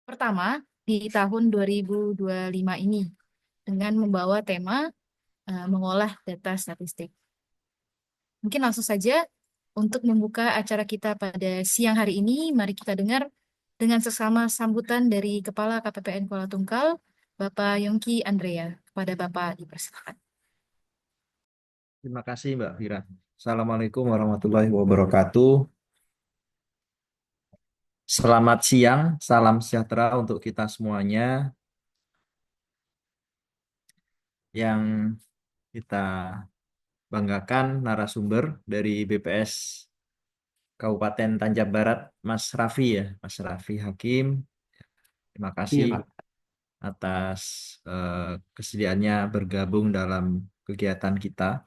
pertama di tahun 2025 ini dengan membawa tema mengolah data statistik. Mungkin langsung saja untuk membuka acara kita pada siang hari ini, mari kita dengar dengan sesama sambutan dari Kepala KPPN Kuala Tungkal, Bapak Yongki Andrea. Kepada Bapak dipersilakan. Terima kasih Mbak Fira. Assalamualaikum warahmatullahi wabarakatuh. Selamat siang, salam sejahtera untuk kita semuanya yang kita banggakan narasumber dari BPS Kabupaten Tanjab Barat, Mas Raffi ya, Mas Raffi Hakim. Terima kasih Iya, Pak. atas kesediaannya bergabung dalam kegiatan kita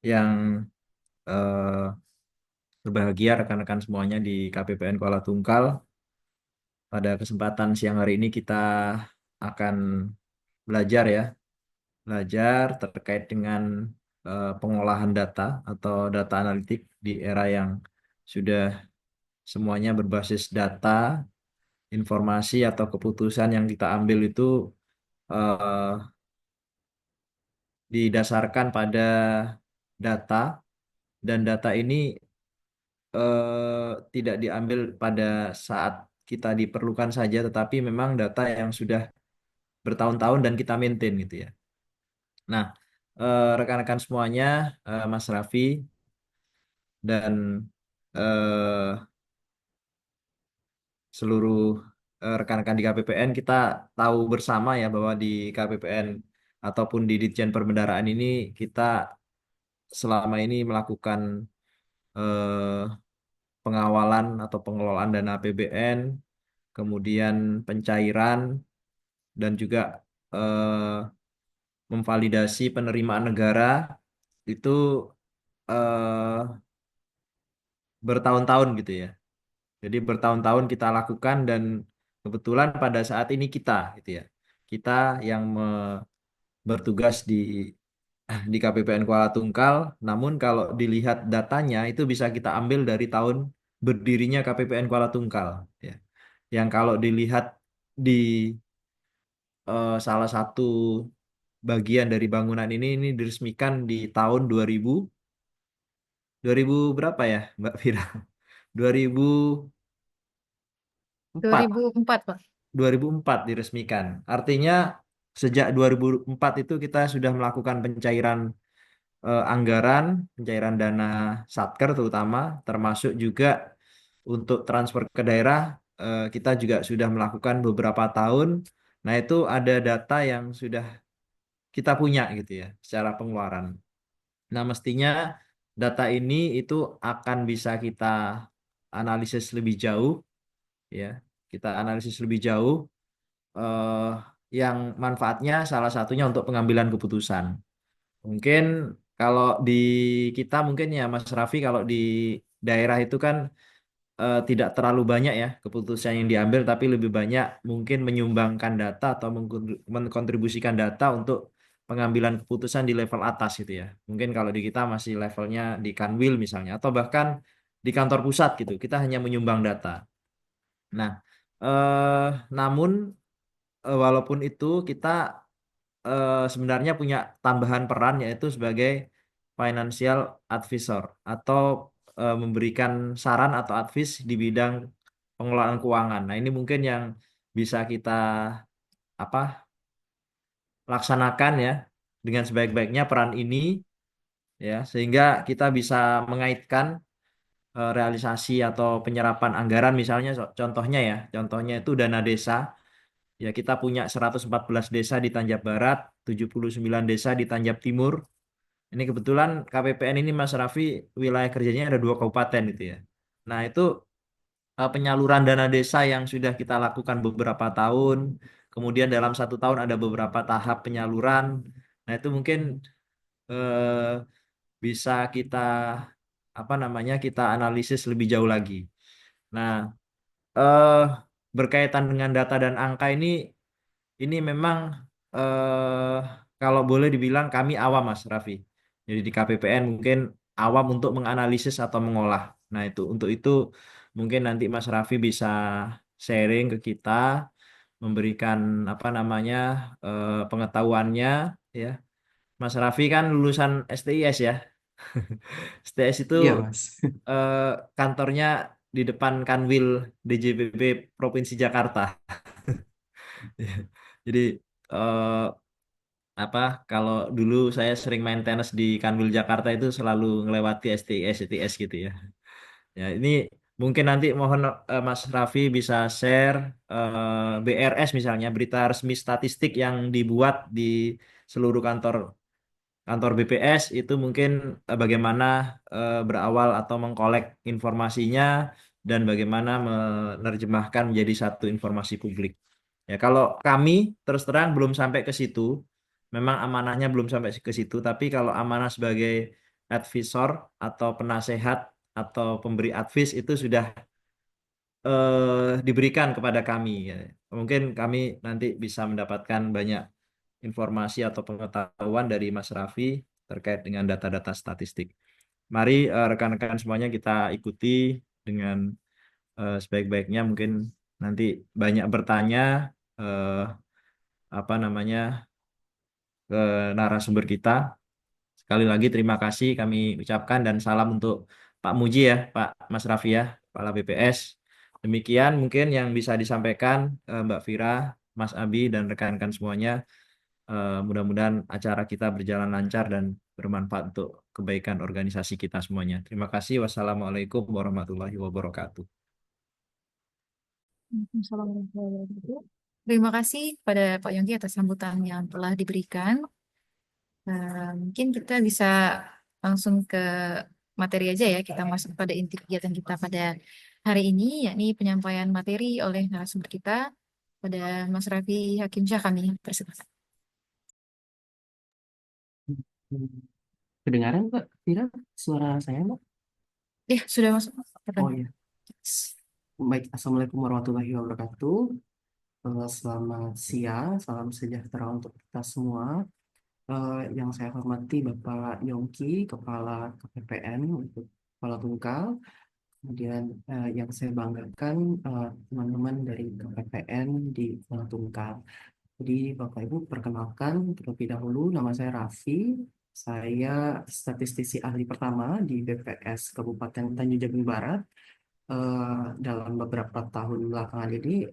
yang eh, berbahagia rekan-rekan semuanya di KPPN Kuala Tungkal. Pada kesempatan siang hari ini kita akan belajar ya, belajar terkait dengan pengolahan data atau data analitik di era yang sudah semuanya berbasis data, informasi atau keputusan yang kita ambil itu eh, didasarkan pada data dan data ini tidak diambil pada saat kita diperlukan saja, tetapi memang data yang sudah bertahun-tahun dan kita maintain gitu ya. Nah, rekan-rekan semuanya, Mas Raffi dan eh, seluruh rekan-rekan di KPPN, kita tahu bersama ya bahwa di KPPN ataupun di Ditjen Perbendaharaan ini kita selama ini melakukan eh, pengawalan atau pengelolaan dana APBN, kemudian pencairan dan juga eh, memvalidasi penerimaan negara itu eh, bertahun-tahun gitu ya. Jadi bertahun-tahun kita lakukan dan kebetulan pada saat ini kita gitu ya. Kita yang bertugas di KPPN Kuala Tungkal, namun kalau dilihat datanya itu bisa kita ambil dari tahun berdirinya KPPN Kuala Tungkal ya. Yang kalau dilihat di salah satu bagian dari bangunan ini diresmikan di tahun 2000 berapa ya Mbak Fira? 2004 2004, Pak. 2004 diresmikan. Artinya sejak 2004 itu kita sudah melakukan pencairan anggaran, pencairan dana Satker terutama, termasuk juga untuk transfer ke daerah, kita juga sudah melakukan beberapa tahun. Nah, itu ada data yang sudah kita punya gitu ya, secara pengeluaran. Nah, mestinya data ini itu akan bisa kita analisis lebih jauh, ya. Kita analisis lebih jauh eh, yang manfaatnya salah satunya untuk pengambilan keputusan. Mungkin kalau di kita mungkin ya Mas Raffi kalau di daerah itu kan tidak terlalu banyak ya keputusan yang diambil tapi lebih banyak mungkin menyumbangkan data atau mengkontribusikan data untuk pengambilan keputusan di level atas gitu ya. Mungkin kalau di kita masih levelnya di Kanwil misalnya atau bahkan di kantor pusat gitu. Kita hanya menyumbang data. Nah, namun walaupun itu kita sebenarnya punya tambahan peran yaitu sebagai financial advisor atau memberikan saran atau advice di bidang pengelolaan keuangan. Nah, ini mungkin yang bisa kita apa laksanakan ya dengan sebaik-baiknya peran ini ya sehingga kita bisa mengaitkan realisasi atau penyerapan anggaran misalnya contohnya ya, contohnya itu dana desa. Ya, kita punya 114 desa di Tanjab Barat, 79 desa di Tanjab Timur. Ini kebetulan KPPN ini Mas Raffi wilayah kerjanya ada 2 kabupaten gitu ya. Nah, itu penyaluran dana desa yang sudah kita lakukan beberapa tahun. Kemudian dalam 1 tahun ada beberapa tahap penyaluran. Nah, itu mungkin eh, bisa kita apa namanya kita analisis lebih jauh lagi. Nah, eh, berkaitan dengan data dan angka ini memang eh, kalau boleh dibilang kami awam Mas Raffi. Jadi di KPPN mungkin awam untuk menganalisis atau mengolah. Nah itu untuk itu mungkin nanti Mas Raffi bisa sharing ke kita, memberikan apa namanya pengetahuannya ya. Mas Raffi kan lulusan STIS ya. STIS itu Iya, Mas. eh, kantornya di depan Kanwil DJPP Provinsi Jakarta. Jadi eh, apa kalau dulu saya sering main tenis di Kanwil Jakarta itu selalu ngelewati STIS STIS gitu ya. Ya, ini mungkin nanti mohon Mas Raffi bisa share BRS misalnya berita resmi statistik yang dibuat di seluruh kantor kantor BPS itu mungkin bagaimana berawal atau mengkolek informasinya dan bagaimana menerjemahkan menjadi satu informasi publik. Ya, kalau kami terus terang belum sampai ke situ, memang amanahnya belum sampai ke situ, tapi kalau amanah sebagai advisor atau penasehat atau pemberi advice itu sudah diberikan kepada kami. Ya. Mungkin kami nanti bisa mendapatkan banyak informasi atau pengetahuan dari Mas Raffi terkait dengan data-data statistik. Mari rekan-rekan semuanya kita ikuti dengan sebaik-baiknya. Mungkin nanti banyak bertanya eh, apa namanya ke narasumber kita. Sekali lagi terima kasih kami ucapkan dan salam untuk Pak Muji ya, Pak Mas Raffi ya, Kepala BPS. Demikian mungkin yang bisa disampaikan Mbak Vira, Mas Abi dan rekan-rekan semuanya. Mudah-mudahan acara kita berjalan lancar dan bermanfaat untuk kebaikan organisasi kita semuanya. Terima kasih. Wassalamualaikum warahmatullahi wabarakatuh. Waalaikumsalam warahmatullahi wabarakatuh. Terima kasih pada Pak Yongki atas sambutan yang telah diberikan. Mungkin kita bisa langsung ke materi aja ya. Kita masuk pada inti kegiatan kita pada hari ini, yakni penyampaian materi oleh narasumber kita pada Mas Raffi Hakim Syah kami persilakan. Kedengaran, Mbak Vira, suara saya, Mbak? Ya, sudah masuk. Oh iya. Baik, Assalamualaikum warahmatullahi wabarakatuh. Selamat siang, salam sejahtera untuk kita semua. Yang saya hormati Bapak Yongki, Kepala KPPN untuk Kepala Tunggal. Kemudian yang saya banggakan teman-teman dari KPPN di Kepala Tunggal. Jadi Bapak Ibu perkenalkan terlebih dahulu, nama saya Raffi. Saya statistisi ahli pertama di BPS Kabupaten Tanjung Jabung Barat. Dalam beberapa tahun belakangan ini,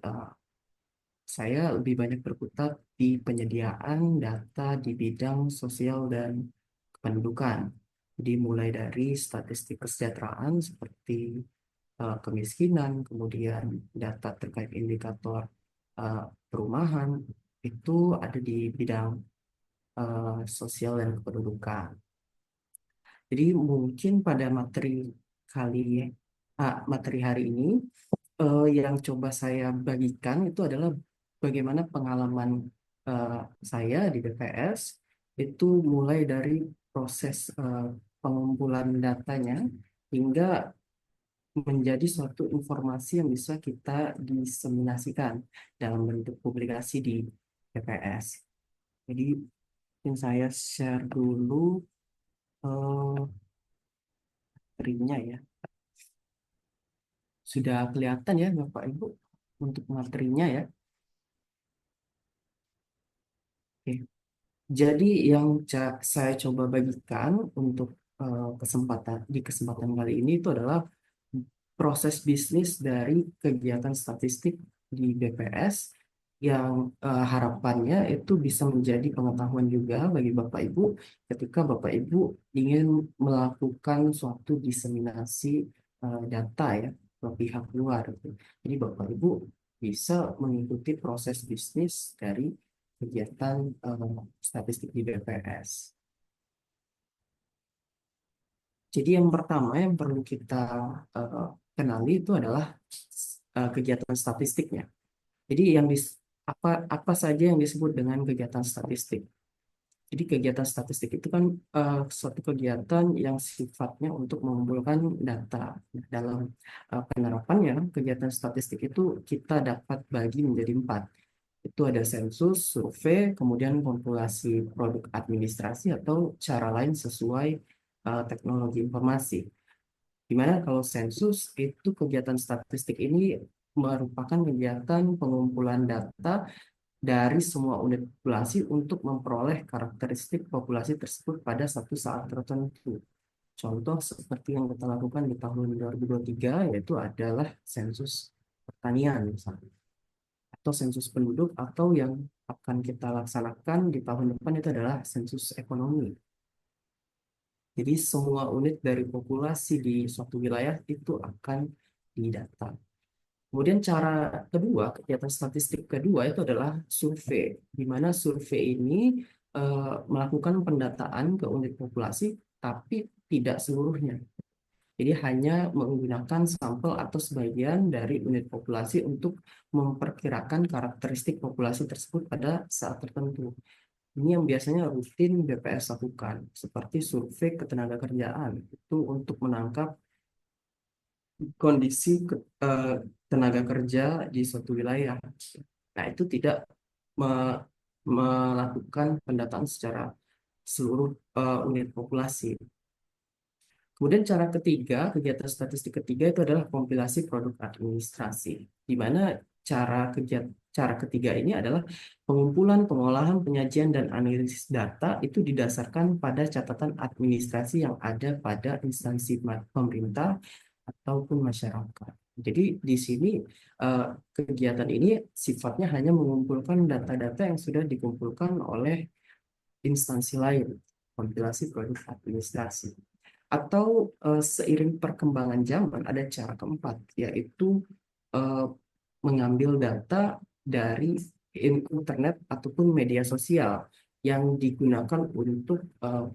saya lebih banyak berkutat di penyediaan data di bidang sosial dan kependudukan. Jadi mulai dari statistik kesejahteraan seperti kemiskinan, kemudian data terkait indikator perumahan, itu ada di bidang sosial dan kependudukan. Jadi mungkin pada kali materi hari ini yang coba saya bagikan itu adalah bagaimana pengalaman eh, saya di BPS itu mulai dari proses pengumpulan datanya hingga menjadi suatu informasi yang bisa kita diseminasikan dalam bentuk publikasi di BPS. Jadi mungkin saya share dulu eh, materinya ya. Sudah kelihatan ya Bapak Ibu untuk materinya ya. Oke. Jadi yang saya coba bagikan untuk di kesempatan kali ini itu adalah proses bisnis dari kegiatan statistik di BPS yang harapannya itu bisa menjadi pengetahuan juga bagi Bapak Ibu ketika Bapak Ibu ingin melakukan suatu diseminasi data ya ke pihak luar. Gitu. Jadi Bapak Ibu bisa mengikuti proses bisnis dari kegiatan statistik di BPS. Jadi yang pertama yang perlu kita eh, kenali itu adalah kegiatan statistiknya. Jadi apa saja yang disebut dengan kegiatan statistik? Jadi kegiatan statistik itu kan suatu kegiatan yang sifatnya untuk mengumpulkan data. Nah, dalam penerapannya, kegiatan statistik itu kita dapat bagi menjadi empat. Itu ada sensus, survei, kemudian kompilasi produk administrasi atau cara lain sesuai teknologi informasi. Dimana kalau sensus itu kegiatan statistik ini merupakan kegiatan pengumpulan data dari semua unit populasi untuk memperoleh karakteristik populasi tersebut pada satu saat tertentu. Contoh seperti yang kita lakukan di tahun 2023 yaitu adalah sensus pertanian misalnya, atau sensus penduduk, atau yang akan kita laksanakan di tahun depan itu adalah sensus ekonomi. Jadi semua unit dari populasi di suatu wilayah itu akan didata. Kemudian cara kedua, kegiatan statistik kedua itu adalah survei, di mana survei ini melakukan pendataan ke unit populasi, tapi tidak seluruhnya. Jadi hanya menggunakan sampel atau sebagian dari unit populasi untuk memperkirakan karakteristik populasi tersebut pada saat tertentu. Ini yang biasanya rutin BPS lakukan, seperti survei ketenagakerjaan, itu untuk menangkap kondisi tenaga kerja di suatu wilayah. Nah, itu tidak melakukan pendataan secara seluruh unit populasi. Kemudian cara ketiga, kegiatan statistik ketiga itu adalah kompilasi produk administrasi, di mana cara ketiga ini adalah pengumpulan, pengolahan, penyajian, dan analisis data itu didasarkan pada catatan administrasi yang ada pada instansi pemerintah ataupun masyarakat. Jadi di sini kegiatan ini sifatnya hanya mengumpulkan data-data yang sudah dikumpulkan oleh instansi lain, kompilasi produk administrasi. Atau seiring perkembangan zaman ada cara keempat, yaitu eh, mengambil data dari internet ataupun media sosial yang digunakan untuk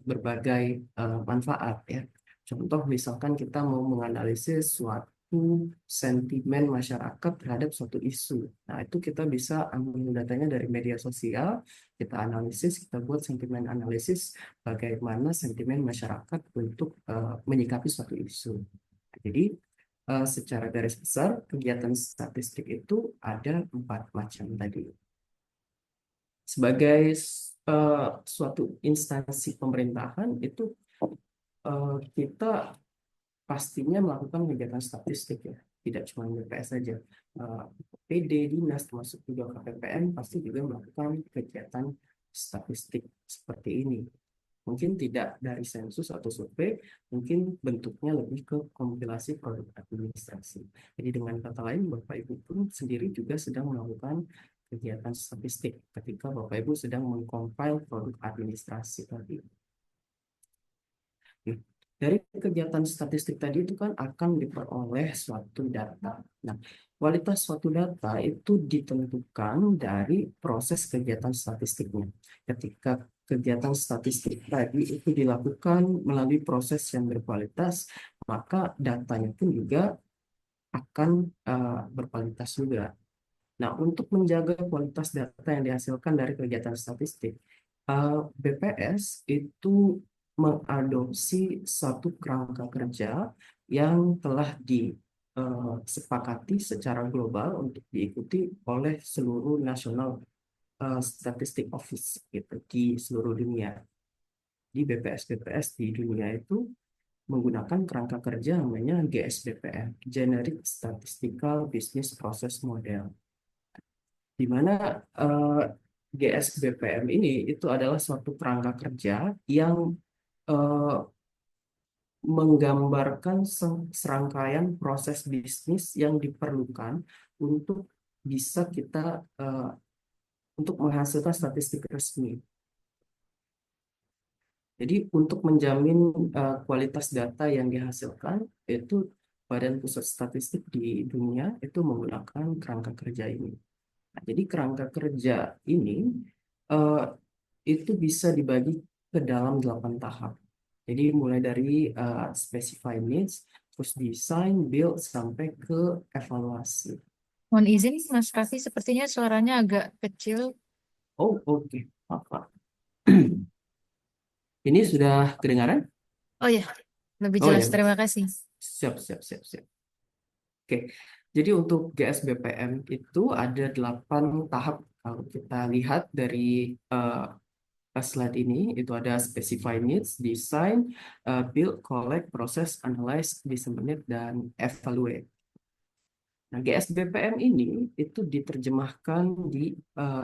berbagai manfaat ya. Contoh misalkan kita mau menganalisis suatu sentimen masyarakat terhadap suatu isu. Nah, itu kita bisa ambil datanya dari media sosial, kita analisis, kita buat sentimen analisis bagaimana sentimen masyarakat untuk menyikapi suatu isu. Jadi secara garis besar kegiatan statistik itu ada 4 macam tadi. Sebagai suatu instansi pemerintahan itu kita pastinya melakukan kegiatan statistik ya, tidak cuma BPS saja. PD, dinas, termasuk juga KPPN pasti juga melakukan kegiatan statistik seperti ini. Mungkin tidak dari sensus atau survei, mungkin bentuknya lebih ke kompilasi produk administrasi. Jadi dengan kata lain, Bapak Ibu pun sendiri juga sedang melakukan kegiatan statistik ketika Bapak Ibu sedang mengcompile produk administrasi tadi. Dari kegiatan statistik tadi itu kan akan diperoleh suatu data. Nah, kualitas suatu data itu ditentukan dari proses kegiatan statistiknya. Ketika kegiatan statistik tadi itu dilakukan melalui proses yang berkualitas, maka datanya pun juga akan berkualitas juga. Nah, untuk menjaga kualitas data yang dihasilkan dari kegiatan statistik, BPS itu mengadopsi satu kerangka kerja yang telah disepakati secara global untuk diikuti oleh seluruh National Statistic Office gitu, di seluruh dunia. Di BPS-BPS di dunia itu menggunakan kerangka kerja namanya GSBPM, Generic Statistical Business Process Model, di mana GSBPM ini itu adalah suatu kerangka kerja yang eh, menggambarkan serangkaian proses bisnis yang diperlukan untuk bisa kita untuk menghasilkan statistik resmi. Jadi untuk menjamin kualitas data yang dihasilkan itu Badan Pusat Statistik di dunia itu menggunakan kerangka kerja ini. Nah, jadi kerangka kerja ini eh, itu bisa dibagi ke dalam 8 tahap. Jadi mulai dari specify needs, terus design, build, sampai ke evaluasi. Mohon izin, Mas Raffi, sepertinya suaranya agak kecil. Oh, oke. Apa? Ini sudah kedengaran? Oh ya, lebih Oh jelas. ya, Terima kasih. siap, siap, siap, siap. Oke, jadi untuk GSBPM itu ada 8 tahap. Kalau kita lihat dari slide ini, itu ada specify needs, design, build, collect, process, analyze, disseminate, dan evaluate. Nah, GSBPM ini itu diterjemahkan di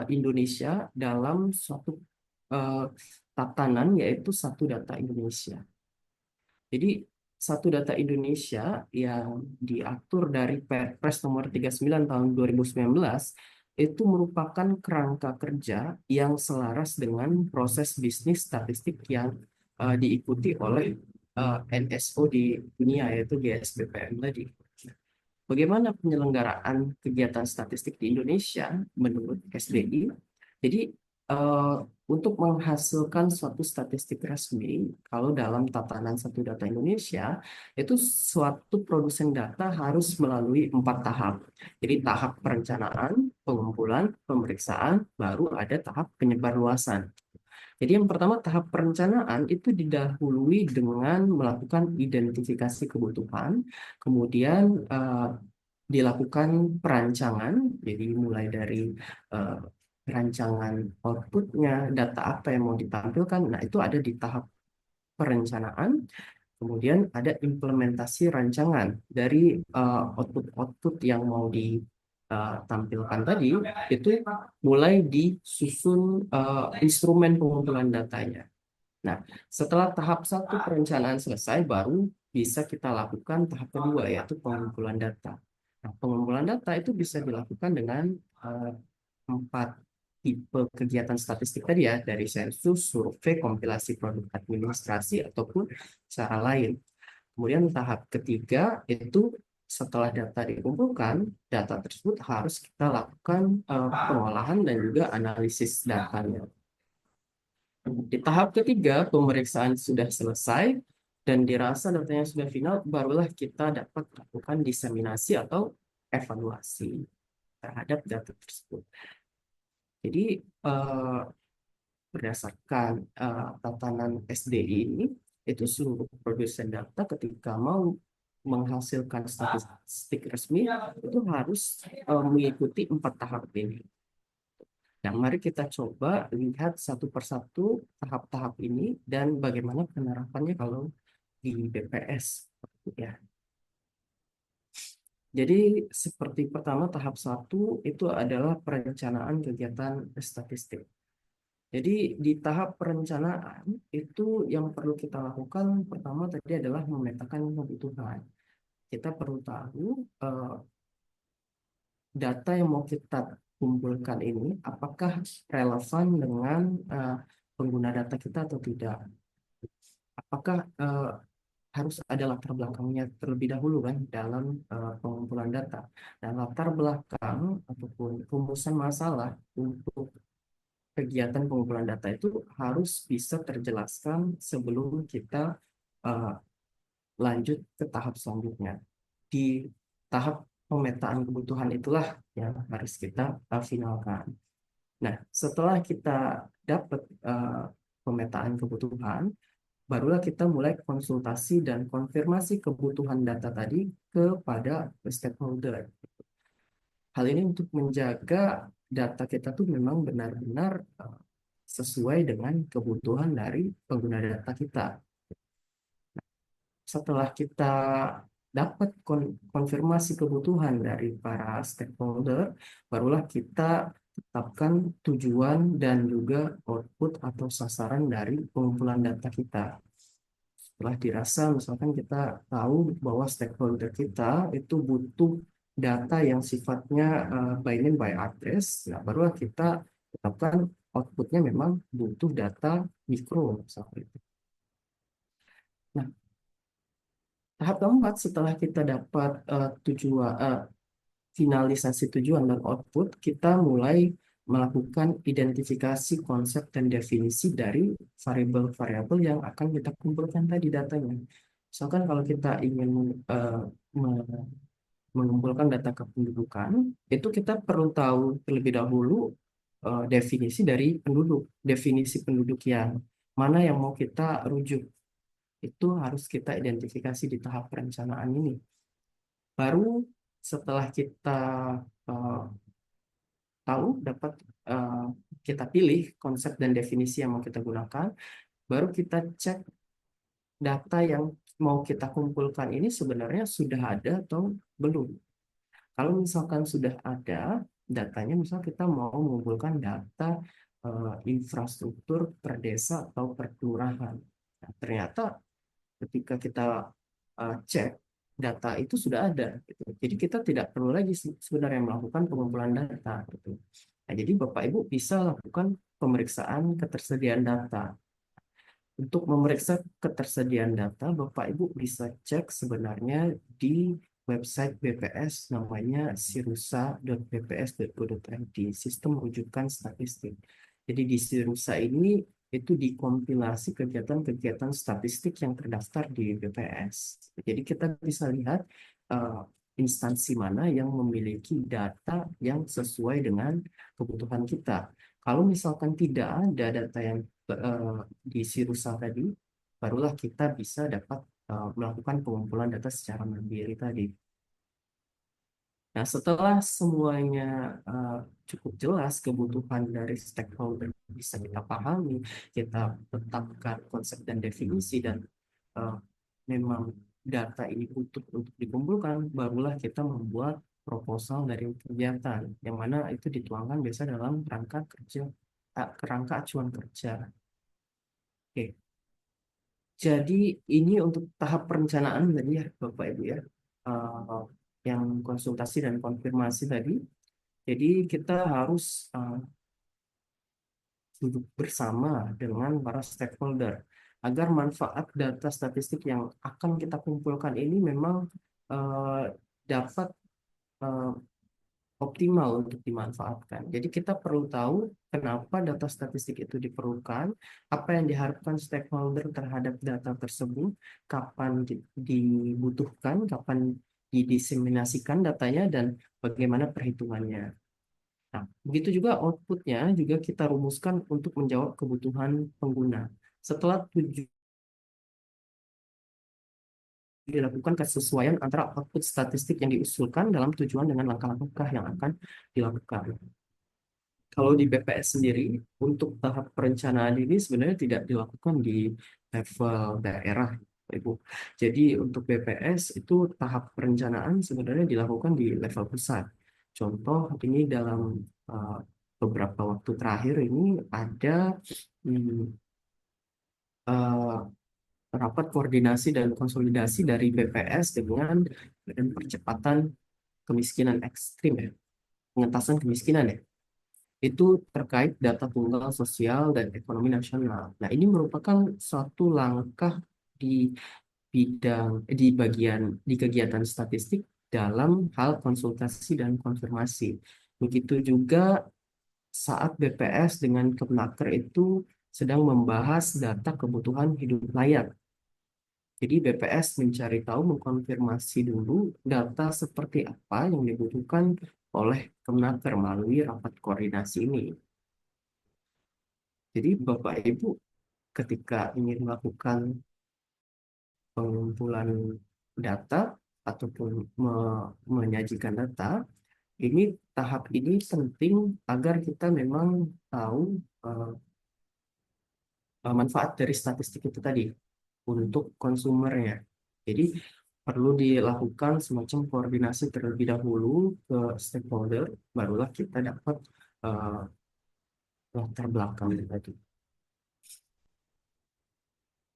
Indonesia dalam suatu eh, tatanan, yaitu Satu Data Indonesia. Jadi Satu Data Indonesia yang diatur dari Perpres nomor 39 tahun 2019 itu merupakan kerangka kerja yang selaras dengan proses bisnis statistik yang diikuti oleh NSO di dunia, yaitu GSBPM tadi. Bagaimana penyelenggaraan kegiatan statistik di Indonesia menurut SDI? Jadi, eh, untuk menghasilkan suatu statistik resmi, kalau dalam tatanan Satu Data Indonesia, itu suatu produsen data harus melalui 4 tahap. Jadi, tahap perencanaan, pengumpulan, pemeriksaan, baru ada tahap penyebarluasan. Jadi yang pertama, tahap perencanaan itu didahului dengan melakukan identifikasi kebutuhan, kemudian dilakukan perancangan, jadi mulai dari eh, perancangan outputnya, data apa yang mau ditampilkan, nah itu ada di tahap perencanaan. Kemudian ada implementasi rancangan dari output-output yang mau ditampilkan tadi, itu mulai disusun instrumen pengumpulan datanya. Nah, setelah tahap satu perencanaan selesai, baru bisa kita lakukan tahap kedua, yaitu pengumpulan data. Nah, pengumpulan data itu bisa dilakukan dengan eh, 4 tipe kegiatan statistik tadi ya, dari sensus, survei, kompilasi produk administrasi, ataupun cara lain. Kemudian tahap ketiga itu setelah data dikumpulkan, data tersebut harus kita lakukan pengolahan dan juga analisis datanya. Di tahap ketiga, pemeriksaan sudah selesai dan dirasa datanya sudah final, barulah kita dapat melakukan diseminasi atau evaluasi terhadap data tersebut. Jadi, berdasarkan tatanan SDI ini, itu seluruh produsen data ketika mau menghasilkan statistik resmi, itu harus mengikuti 4 tahap ini. Nah, mari kita coba lihat satu persatu tahap-tahap ini dan bagaimana penerapannya kalau di BPS. Ya. Jadi, seperti pertama, tahap 1 itu adalah perencanaan kegiatan statistik. Jadi, di tahap perencanaan itu yang perlu kita lakukan pertama tadi adalah memetakan kebutuhan. Kita perlu tahu data yang mau kita kumpulkan ini apakah relevan dengan pengguna data kita atau tidak. Apakah harus ada latar belakangnya terlebih dahulu kan dalam pengumpulan data. Dan latar belakang ataupun rumusan masalah untuk kegiatan pengumpulan data itu harus bisa terjelaskan sebelum kita uh, lanjut ke tahap selanjutnya. Di tahap pemetaan kebutuhan itulah yang harus kita finalkan. Nah, setelah kita dapat pemetaan kebutuhan, barulah kita mulai konsultasi dan konfirmasi kebutuhan data tadi kepada stakeholder. Hal ini untuk menjaga data kita tuh memang benar-benar sesuai dengan kebutuhan dari pengguna data kita. Setelah kita dapat konfirmasi kebutuhan dari para stakeholder, barulah kita tetapkan tujuan dan juga output atau sasaran dari pengumpulan data kita. Setelah dirasa, misalkan kita tahu bahwa stakeholder kita itu butuh data yang sifatnya by name by address, nah barulah kita tetapkan outputnya memang butuh data mikro seperti itu. Nah, tahap keempat setelah kita dapat finalisasi tujuan dan output, kita mulai melakukan identifikasi konsep dan definisi dari variabel-variabel yang akan kita kumpulkan tadi datanya. Misalkan kalau kita ingin mengumpulkan data kependudukan, itu kita perlu tahu terlebih dahulu definisi dari penduduk, definisi penduduk yang mana yang mau kita rujuk. Itu harus kita identifikasi di tahap perencanaan ini. Baru setelah kita uh, tahu, dapat kita pilih konsep dan definisi yang mau kita gunakan, baru kita cek data yang mau kita kumpulkan ini sebenarnya sudah ada atau belum. Kalau misalkan sudah ada datanya, misal kita mau mengumpulkan data infrastruktur per desa atau per kelurahan. Nah, ternyata ketika kita cek data itu sudah ada gitu. Jadi kita tidak perlu lagi sebenarnya melakukan pengumpulan data gitu. Nah, jadi Bapak Ibu bisa lakukan pemeriksaan ketersediaan data. Untuk memeriksa ketersediaan data, Bapak Ibu bisa cek sebenarnya di website BPS namanya sirusa.bps.go.id, Sistem Rujukan Statistik. Jadi di Sirusa ini itu dikompilasi kegiatan-kegiatan statistik yang terdaftar di BPS. Jadi kita bisa lihat uh, instansi mana yang memiliki data yang sesuai dengan kebutuhan kita. Kalau misalkan tidak ada data yang di Sirusa tadi, barulah kita bisa dapat melakukan pengumpulan data secara mandiri tadi. Nah, setelah semuanya uh, cukup jelas kebutuhan dari stakeholder bisa kita pahami, kita tetapkan konsep dan definisi, dan uh, memang data ini butuh untuk dikumpulkan, barulah kita membuat proposal dari kegiatan, yang mana itu dituangkan biasa dalam rangka kerja, kerangka acuan kerja. Oke. Jadi ini untuk tahap perencanaan tadi ya Bapak Ibu ya. Eh, yang konsultasi dan konfirmasi tadi. Jadi kita harus duduk bersama dengan para stakeholder agar manfaat data statistik yang akan kita kumpulkan ini memang eh, dapat eh, optimal untuk dimanfaatkan. Jadi kita perlu tahu kenapa data statistik itu diperlukan, apa yang diharapkan stakeholder terhadap data tersebut, kapan dibutuhkan, kapan didiseminasikan datanya, dan bagaimana perhitungannya. Nah, begitu juga outputnya juga kita rumuskan untuk menjawab kebutuhan pengguna. Setelah dilakukan kesesuaian antara output statistik yang diusulkan dalam tujuan dengan langkah-langkah yang akan dilakukan. Kalau di BPS sendiri, untuk tahap perencanaan ini sebenarnya tidak dilakukan di level daerah, Ibu. Jadi untuk BPS itu tahap perencanaan sebenarnya dilakukan di level pusat. Contoh ini dalam uh, beberapa waktu terakhir ini ada hmm, uh, rapat koordinasi dan konsolidasi dari BPS dengan Badan Percepatan Kemiskinan Ekstrim ya, pengentasan kemiskinan ya, itu terkait data tunggal sosial dan ekonomi nasional. Nah, ini merupakan suatu langkah di di bagian di kegiatan statistik dalam hal konsultasi dan konfirmasi. Begitu juga saat BPS dengan Kemnaker itu sedang membahas data kebutuhan hidup layak. Jadi BPS mencari tahu, mengkonfirmasi dulu data seperti apa yang dibutuhkan oleh Kemnaker melalui rapat koordinasi ini. Jadi Bapak Ibu ketika ingin melakukan pengumpulan data ataupun menyajikan data, ini tahap ini penting agar kita memang tahu eh, manfaat dari statistik itu tadi untuk konsumernya. Jadi perlu dilakukan semacam koordinasi terlebih dahulu ke stakeholder, barulah kita dapat eh, latar belakang tadi.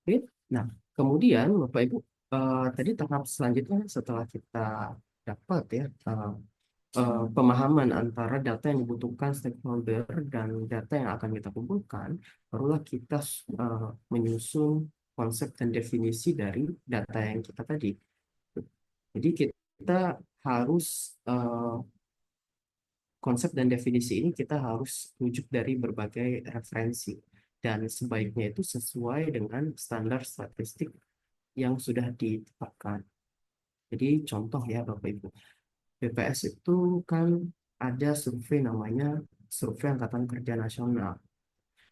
Oke. Nah, kemudian Bapak Ibu, tadi tahap selanjutnya setelah kita dapat ya pemahaman antara data yang dibutuhkan stakeholder dan data yang akan kita kumpulkan, barulah kita menyusun konsep dan definisi dari data yang kita tadi. Jadi kita harus konsep dan definisi ini kita harus rujuk dari berbagai referensi, dan sebaiknya itu sesuai dengan standar statistik yang sudah ditetapkan. Jadi contoh ya Bapak Ibu, BPS itu kan ada survei namanya Survei Angkatan Kerja Nasional.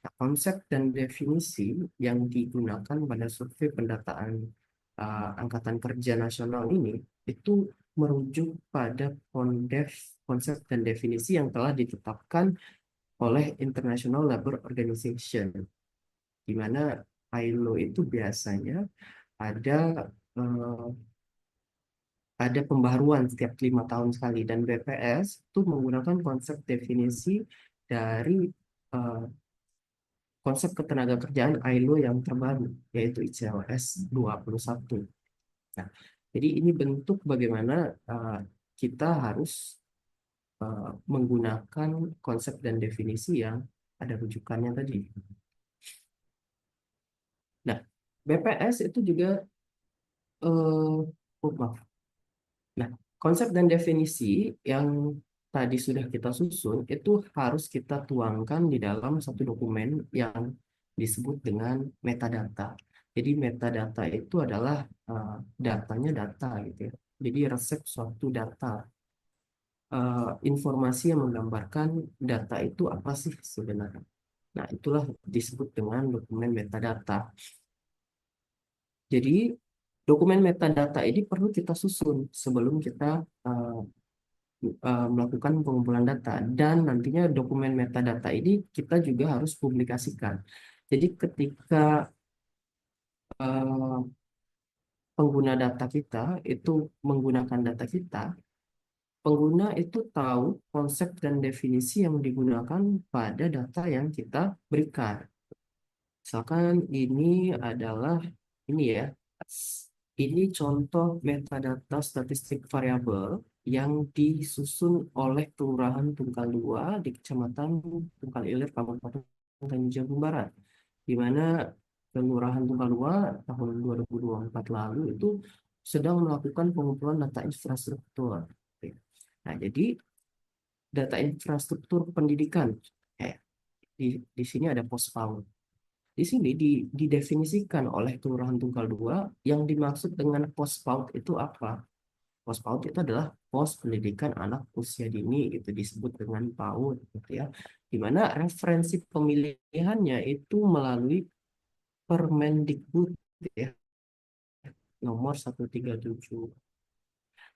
Nah, konsep dan definisi yang digunakan pada survei pendataan Angkatan Kerja Nasional ini itu merujuk pada konsep dan definisi yang telah ditetapkan oleh International Labour Organization, di mana ILO itu biasanya ada eh, ada pembaruan setiap 5 tahun sekali, dan BPS itu menggunakan konsep definisi dari eh, konsep ketenagakerjaan ILO yang terbaru, yaitu ICLS 21. Nah, jadi ini bentuk bagaimana kita harus menggunakan konsep dan definisi yang ada rujukannya tadi. Nah, BPS itu juga maaf. Nah, konsep dan definisi yang tadi sudah kita susun itu harus kita tuangkan di dalam satu dokumen yang disebut dengan metadata. Jadi metadata itu adalah datanya data gitu ya. Jadi resep suatu data, informasi yang menggambarkan data itu apa sih sebenarnya. Nah, itulah disebut dengan dokumen metadata. Jadi dokumen metadata ini perlu kita susun sebelum kita uh, melakukan pengumpulan data, dan nantinya dokumen metadata ini kita juga harus publikasikan. Jadi ketika uh, pengguna data kita itu menggunakan data kita, pengguna itu tahu konsep dan definisi yang digunakan pada data yang kita berikan. Misalkan ini adalah ini ya. Ini contoh metadata statistik variabel yang disusun oleh Kelurahan Tunggal 2 di Kecamatan Tunggal Ilir, Kabupaten Tanjung Jabung Barat, di mana Kelurahan Tunggal 2 tahun 2024 lalu itu sedang melakukan pengumpulan data infrastruktur. Nah, jadi data infrastruktur pendidikan, eh, di sini ada POSPAUD. Di sini didefinisikan oleh Kelurahan Tunggal 2 yang dimaksud dengan POSPAUD itu apa? POSPAUD itu adalah pos pendidikan anak usia dini, itu disebut dengan PAUD gitu ya. Di mana referensi pemilihannya itu melalui Permendikbud ya, nomor 137.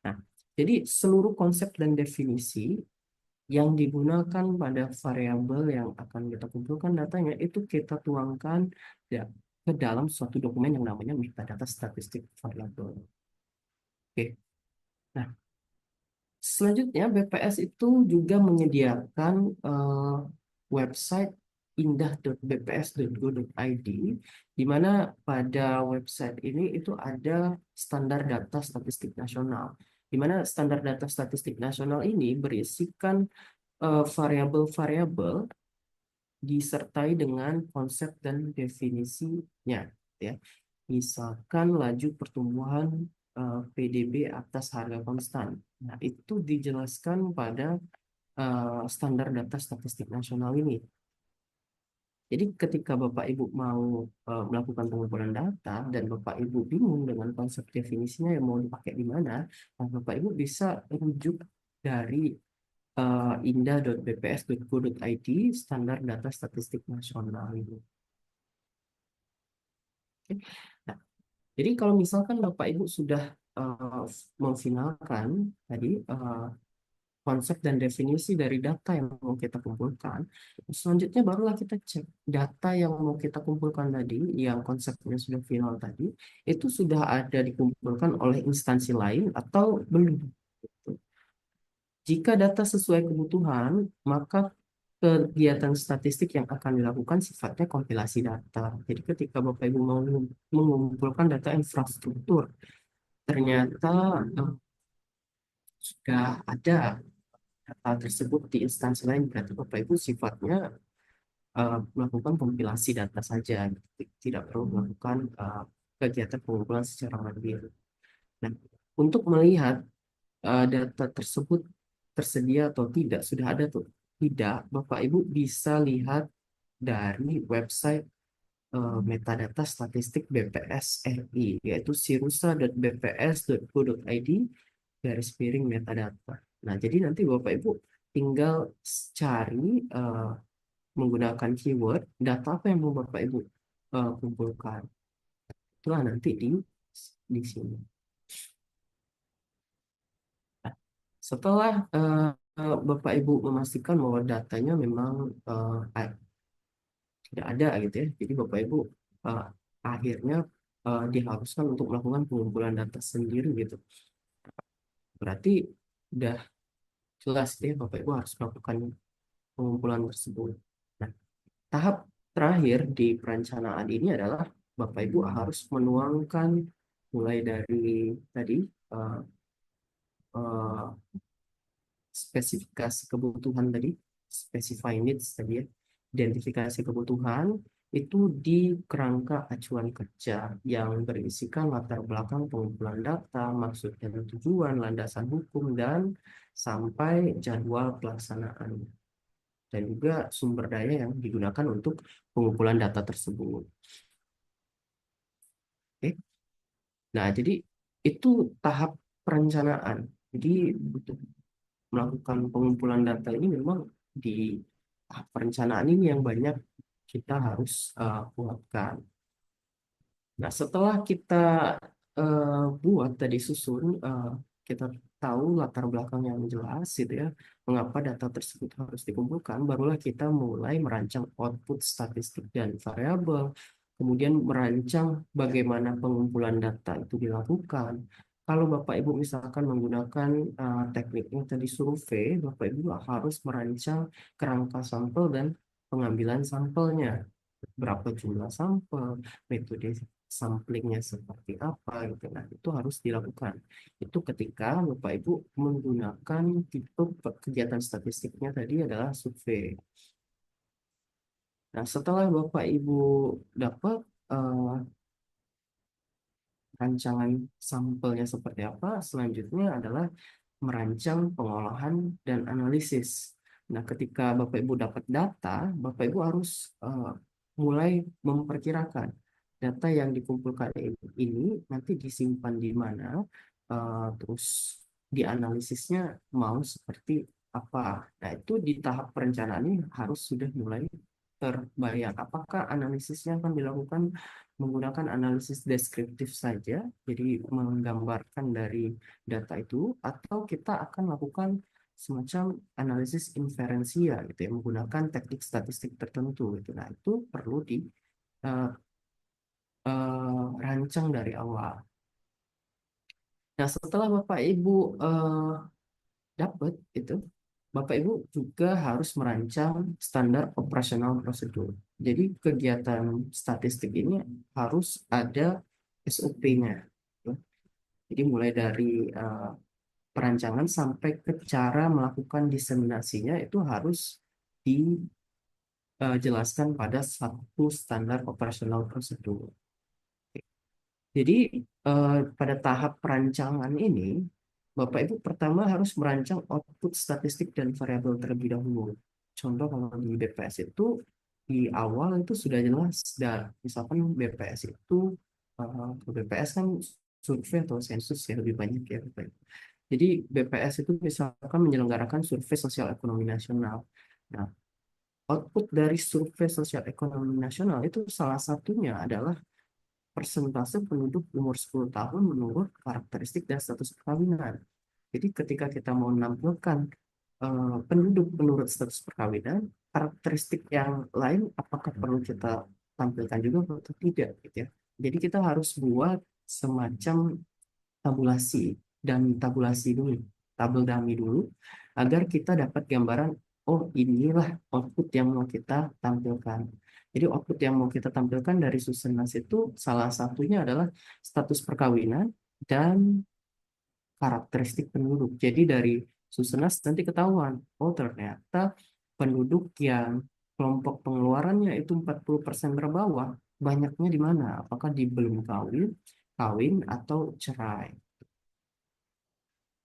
Nah, jadi seluruh konsep dan definisi yang digunakan pada variabel yang akan kita kumpulkan datanya itu kita tuangkan ya, ke dalam suatu dokumen yang namanya metadata statistik variabel. Oke. Nah, selanjutnya BPS itu juga menyediakan website indah.bps.go.id, di mana pada website ini itu ada standar data statistik nasional, di mana standar data statistik nasional ini berisikan variabel-variabel disertai dengan konsep dan definisinya ya. Misalkan laju pertumbuhan PDB atas harga konstan. Nah, itu dijelaskan pada standar data statistik nasional ini. Jadi ketika Bapak Ibu mau melakukan pengumpulan data dan Bapak Ibu bingung dengan konsep definisinya yang mau dipakai di mana, nah Bapak Ibu bisa rujuk dari indah.bps.go.id standar data statistik nasional ini. Oke. Nah, jadi kalau misalkan Bapak Ibu sudah uh, memfinalkan tadi konsep dan definisi dari data yang mau kita kumpulkan, selanjutnya barulah kita cek data yang mau kita kumpulkan tadi, yang konsepnya sudah final tadi, itu sudah ada dikumpulkan oleh instansi lain atau belum. Jika data sesuai kebutuhan, maka kegiatan statistik yang akan dilakukan sifatnya kompilasi data. Jadi ketika Bapak Ibu mau mengumpulkan data infrastruktur, ternyata sudah ada data tersebut di instansi lain, berarti Bapak Ibu sifatnya melakukan kompilasi data saja, tidak perlu melakukan kegiatan pengumpulan secara mandiri. Nah, untuk melihat data tersebut tersedia atau tidak, sudah ada tuh tidak, Bapak Ibu bisa lihat dari website metadata statistik BPS RI, yaitu sirusa.bps.go.id /metadata. Nah, jadi nanti Bapak Ibu tinggal cari menggunakan keyword data apa yang mau Bapak Ibu kumpulkan. Itulah nanti di sini. Nah, setelah Bapak Ibu memastikan bahwa datanya memang tidak ada gitu ya, jadi Bapak Ibu uh, akhirnya diharuskan untuk melakukan pengumpulan data sendiri gitu. Berarti udah jelas deh Bapak Ibu harus melakukan pengumpulan tersebut. Nah, tahap terakhir di perencanaan ini adalah Bapak Ibu harus menuangkan mulai dari tadi eh, eh, spesifikasi kebutuhan tadi, specify needs tadi ya, identifikasi kebutuhan itu di kerangka acuan kerja yang berisikan latar belakang pengumpulan data, maksud dan tujuan, landasan hukum, dan sampai jadwal pelaksanaan dan juga sumber daya yang digunakan untuk pengumpulan data tersebut. Oke. Nah, jadi itu tahap perencanaan. Jadi untuk melakukan pengumpulan data ini memang di tahap perencanaan ini yang banyak kita harus buatkan. Nah, setelah kita buat tadi susun, kita tahu latar belakang yang jelas gitu ya, mengapa data tersebut harus dikumpulkan, barulah kita mulai merancang output statistik dan variabel, kemudian merancang bagaimana pengumpulan data itu dilakukan. Kalau Bapak Ibu misalkan menggunakan tekniknya tadi survei, Bapak Ibu harus merancang kerangka sampel dan pengambilan sampelnya. Berapa jumlah sampel, metode samplingnya seperti apa gitu. Nah, itu harus dilakukan. Itu ketika Bapak Ibu menggunakan tipe kegiatan statistiknya tadi adalah survei. Nah, setelah Bapak Ibu dapat eh, rancangan sampelnya seperti apa, selanjutnya adalah merancang pengolahan dan analisis. Nah, ketika Bapak Ibu dapat data, Bapak Ibu harus mulai memperkirakan data yang dikumpulkan ini nanti disimpan di mana, terus dianalisisnya mau seperti apa. Nah, itu di tahap perencanaan ini harus sudah mulai terbayang. Apakah analisisnya akan dilakukan menggunakan analisis deskriptif saja, jadi menggambarkan dari data itu, atau kita akan melakukan semacam analisis inferensial gitu ya, menggunakan teknik statistik tertentu gitu. Nah, itu perlu dirancang dari awal. Nah, setelah Bapak Ibu dapat itu, Bapak Ibu juga harus merancang standar operasional prosedur. Jadi kegiatan statistik ini harus ada SOP-nya. Jadi mulai dari perancangan sampai ke cara melakukan diseminasinya itu harus dijelaskan pada satu standar operasional prosedur. Jadi pada tahap perancangan ini, Bapak Ibu pertama harus merancang output statistik dan variabel terlebih dahulu. Contoh kalau di BPS itu di awal itu sudah jelas, dan misalkan BPS itu BPS kan survei atau sensus ya lebih banyak ya Bapak Ibu. Jadi BPS itu misalkan menyelenggarakan survei sosial ekonomi nasional. Nah, output dari survei sosial ekonomi nasional itu salah satunya adalah persentase penduduk umur 10 tahun menurut karakteristik dan status perkawinan. Jadi ketika kita mau menampilkan penduduk menurut status perkawinan, karakteristik yang lain apakah perlu kita tampilkan juga atau tidak gitu ya. Jadi kita harus buat semacam tabulasi dan tabulasi dulu, tabel dummy dulu, agar kita dapat gambaran, oh inilah output yang mau kita tampilkan. Jadi output yang mau kita tampilkan dari Susenas itu salah satunya adalah status perkawinan dan karakteristik penduduk. Jadi dari Susenas nanti ketahuan, oh ternyata penduduk yang kelompok pengeluarannya itu 40% terbawah, banyaknya di mana? Apakah di belum kawin, kawin atau cerai?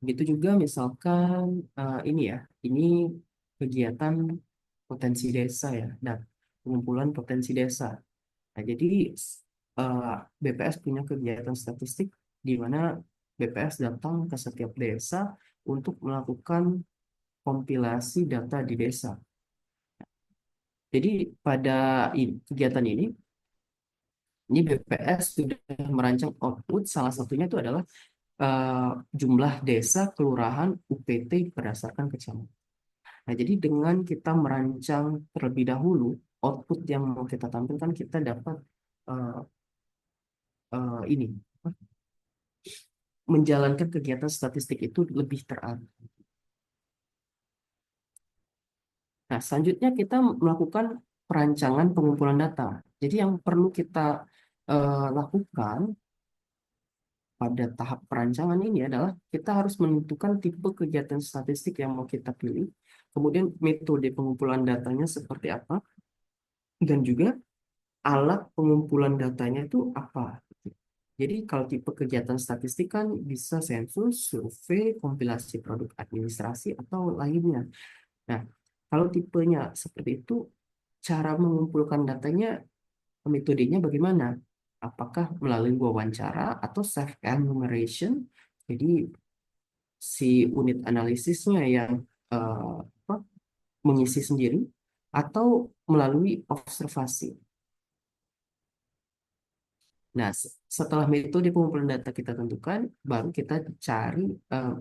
Begitu juga misalkan ini ya, ini kegiatan potensi desa ya, dan pengumpulan potensi desa. Nah, jadi eh, BPS punya kegiatan statistik di mana BPS datang ke setiap desa untuk melakukan kompilasi data di desa. Jadi pada kegiatan ini BPS sudah merancang output, salah satunya itu adalah eh, jumlah desa, kelurahan, UPT berdasarkan kecamatan. Nah, jadi dengan kita merancang terlebih dahulu output yang mau kita tampilkan, kita dapat eh, ini menjalankan kegiatan statistik itu lebih terarah. Nah, selanjutnya kita melakukan perancangan pengumpulan data. Jadi yang perlu kita lakukan pada tahap perancangan ini adalah kita harus menentukan tipe kegiatan statistik yang mau kita pilih, kemudian metode pengumpulan datanya seperti apa, dan juga alat pengumpulan datanya itu apa. Jadi kalau tipe kegiatan statistik kan bisa sensus, survei, kompilasi produk administrasi, atau lainnya. Nah, kalau tipenya seperti itu, cara mengumpulkan datanya, metodenya bagaimana? Apakah melalui wawancara atau self-enumeration? Jadi si unit analisisnya yang apa, mengisi sendiri, atau melalui observasi. Nah, setelah metode pengumpulan data kita tentukan, baru kita cari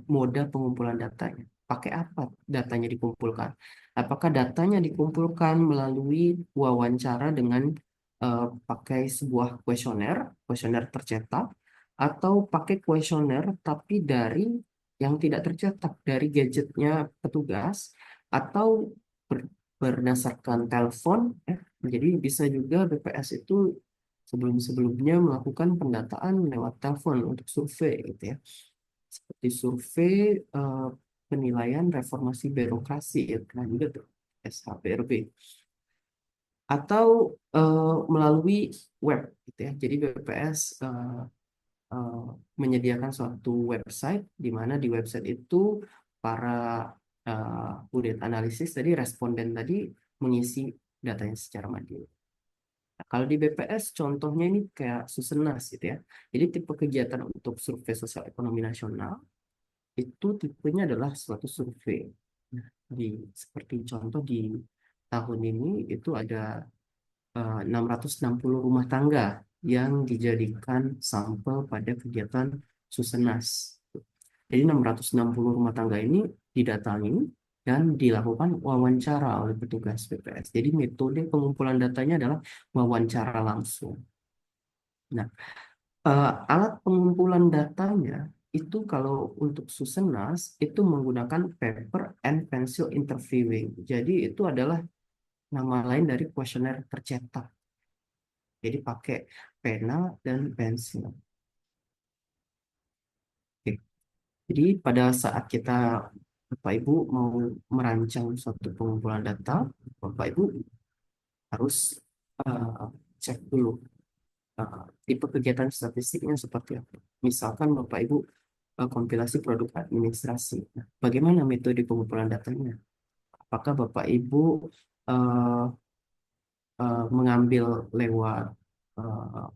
moda pengumpulan datanya. Pakai apa datanya dikumpulkan? Apakah datanya dikumpulkan melalui wawancara dengan pakai sebuah kuesioner, kuesioner tercetak, atau pakai kuesioner tapi dari yang tidak tercetak, dari gadgetnya petugas, atau berdasarkan telepon. Jadi bisa juga BPS itu sebelum-sebelumnya melakukan pendataan lewat telepon untuk survei gitu ya. Seperti survei penilaian reformasi birokrasi ya, pernah juga tuh SHBRB. Atau melalui web gitu ya. Jadi BPS eh, menyediakan suatu website di mana di website itu para unit analisis tadi, responden tadi, mengisi datanya secara mandiri. Nah, kalau di BPS contohnya ini kayak Susenas gitu ya. Jadi tipe kegiatan untuk survei sosial ekonomi nasional itu tipenya adalah suatu survei. Nah, seperti contoh di tahun ini itu ada 660 rumah tangga yang dijadikan sampel pada kegiatan Susenas. Jadi 660 rumah tangga ini didatangi dan dilakukan wawancara oleh petugas BPS. Jadi metode pengumpulan datanya adalah wawancara langsung. Nah, alat pengumpulan datanya itu kalau untuk Susenas itu menggunakan paper and pencil interviewing. Jadi itu adalah nama lain dari kuesioner tercetak. Jadi pakai pena dan pensil. Oke. Jadi pada saat kita Bapak Ibu mau merancang suatu pengumpulan data, Bapak Ibu harus eh, cek dulu tipe kegiatan statistiknya seperti apa. Misalkan Bapak Ibu kompilasi produk administrasi. Nah, bagaimana metode pengumpulan datanya? Apakah Bapak Ibu eh, mengambil lewat eh,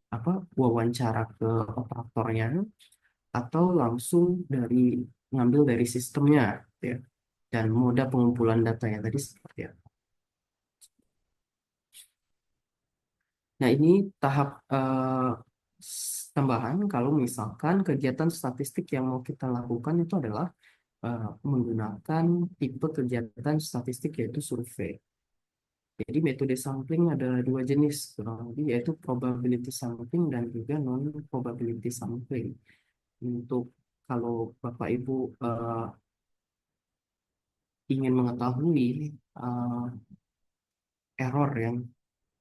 apa wawancara ke operatornya, atau langsung ngambil dari sistemnya, ya. Dan moda pengumpulan datanya tadi seperti apa? Nah, ini tahap tambahan kalau misalkan kegiatan statistik yang mau kita lakukan itu adalah menggunakan tipe kegiatan statistik yaitu survei. Jadi metode sampling ada dua jenis kurang lebih, yaitu probability sampling dan juga non probability sampling. Untuk kalau Bapak Ibu ingin mengetahui uh, error yang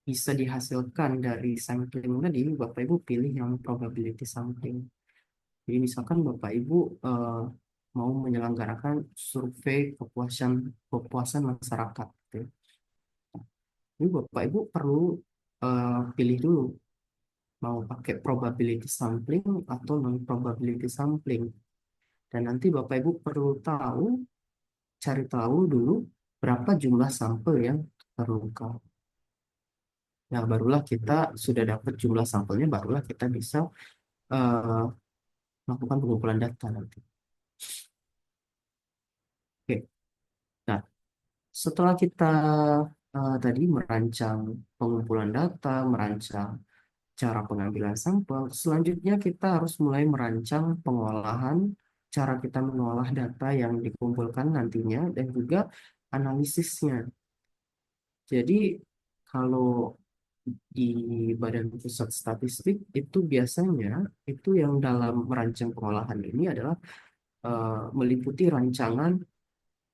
bisa dihasilkan dari sampling tadi, Bapak Ibu pilih yang probability sampling. Jadi misalkan Bapak Ibu mau menyelenggarakan survei kepuasan masyarakat, gitu ya. Ini Bapak Ibu perlu pilih dulu mau pakai probability sampling atau non probability sampling. Dan nanti Bapak Ibu perlu cari tahu dulu berapa jumlah sampel yang terungkap. Nah, barulah kita sudah dapat jumlah sampelnya, barulah kita bisa eh, melakukan pengumpulan data nanti. Oke. Nah, setelah kita tadi merancang pengumpulan data, merancang cara pengambilan sampel, selanjutnya kita harus mulai merancang pengolahan, cara kita mengolah data yang dikumpulkan nantinya, dan juga analisisnya. Jadi, kalau di Badan Pusat Statistik itu biasanya itu yang dalam merancang pengolahan ini adalah meliputi rancangan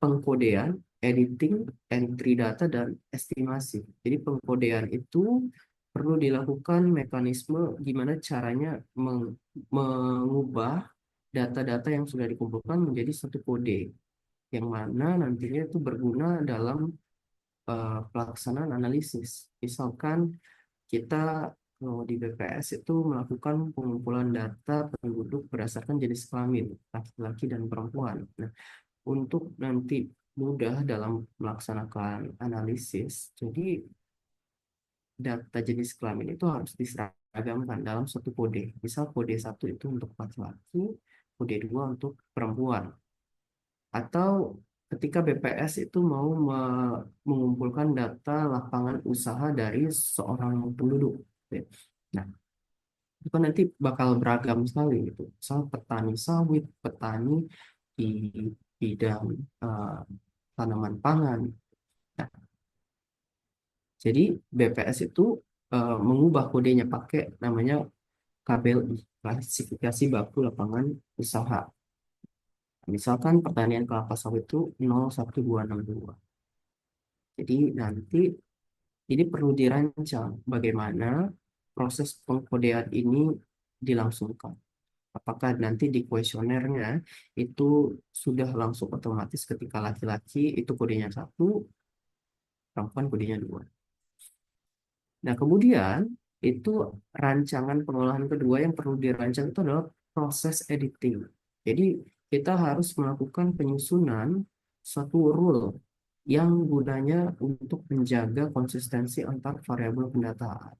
pengkodean, editing, entry data, dan estimasi. Jadi pengkodean itu perlu dilakukan mekanisme gimana caranya mengubah data-data yang sudah dikumpulkan menjadi satu kode, yang mana nantinya itu berguna dalam pelaksanaan analisis. Misalkan kita kalau di BPS itu melakukan pengumpulan data penduduk berdasarkan jenis kelamin, laki-laki dan perempuan. Nah, untuk nanti mudah dalam melaksanakan analisis, jadi data jenis kelamin itu harus diseragamkan dalam satu kode. Misal kode satu itu untuk laki-laki, kode dua untuk perempuan. Atau ketika BPS itu mau mengumpulkan data lapangan usaha dari seorang penduduk. Nah, itu kan nanti bakal beragam sekali gitu. Misal petani sawit, petani di bidang eh, tanaman pangan. Nah, jadi BPS itu mengubah kodenya pakai namanya KBLI, klasifikasi baku lapangan usaha. Misalkan pertanian kelapa sawit itu 01262. Jadi nanti ini perlu dirancang bagaimana proses pengkodean ini dilangsungkan. Apakah nanti di kuesionernya itu sudah langsung otomatis ketika laki-laki itu kodenya satu, perempuan kodenya dua. Nah, kemudian itu rancangan pengolahan kedua yang perlu dirancang itu adalah proses editing. Jadi kita harus melakukan penyusunan suatu rule yang gunanya untuk menjaga konsistensi antar variabel pendataan.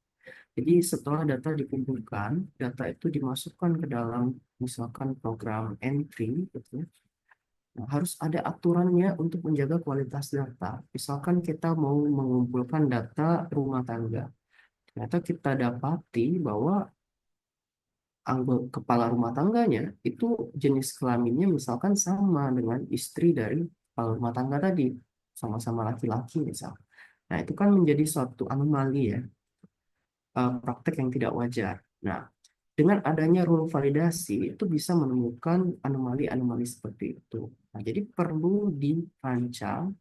Jadi setelah data dikumpulkan, data itu dimasukkan ke dalam misalkan program entry, gitu ya. Nah, harus ada aturannya untuk menjaga kualitas data. Misalkan kita mau mengumpulkan data rumah tangga. Ternyata kita dapati bahwa kepala rumah tangganya itu jenis kelaminnya misalkan sama dengan istri dari kepala rumah tangga tadi, sama-sama laki-laki misal. Nah, itu kan menjadi suatu anomali ya, praktek yang tidak wajar. Nah, dengan adanya rule validasi itu bisa menemukan anomali-anomali seperti itu. Nah, jadi perlu dirancang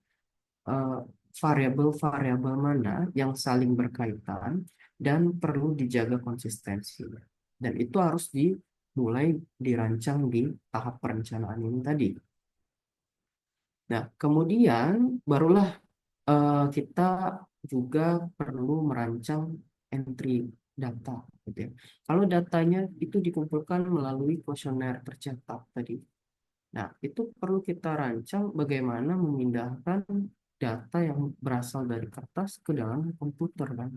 eh, variabel-variabel mana yang saling berkaitan dan perlu dijaga konsistensinya. Dan itu harus dimulai dirancang di tahap perencanaan ini tadi. Nah, kemudian barulah kita juga perlu merancang entry data, gitu ya. Kalau datanya itu dikumpulkan melalui kuesioner tercetak tadi, nah itu perlu kita rancang bagaimana memindahkan data yang berasal dari kertas ke dalam komputer kan.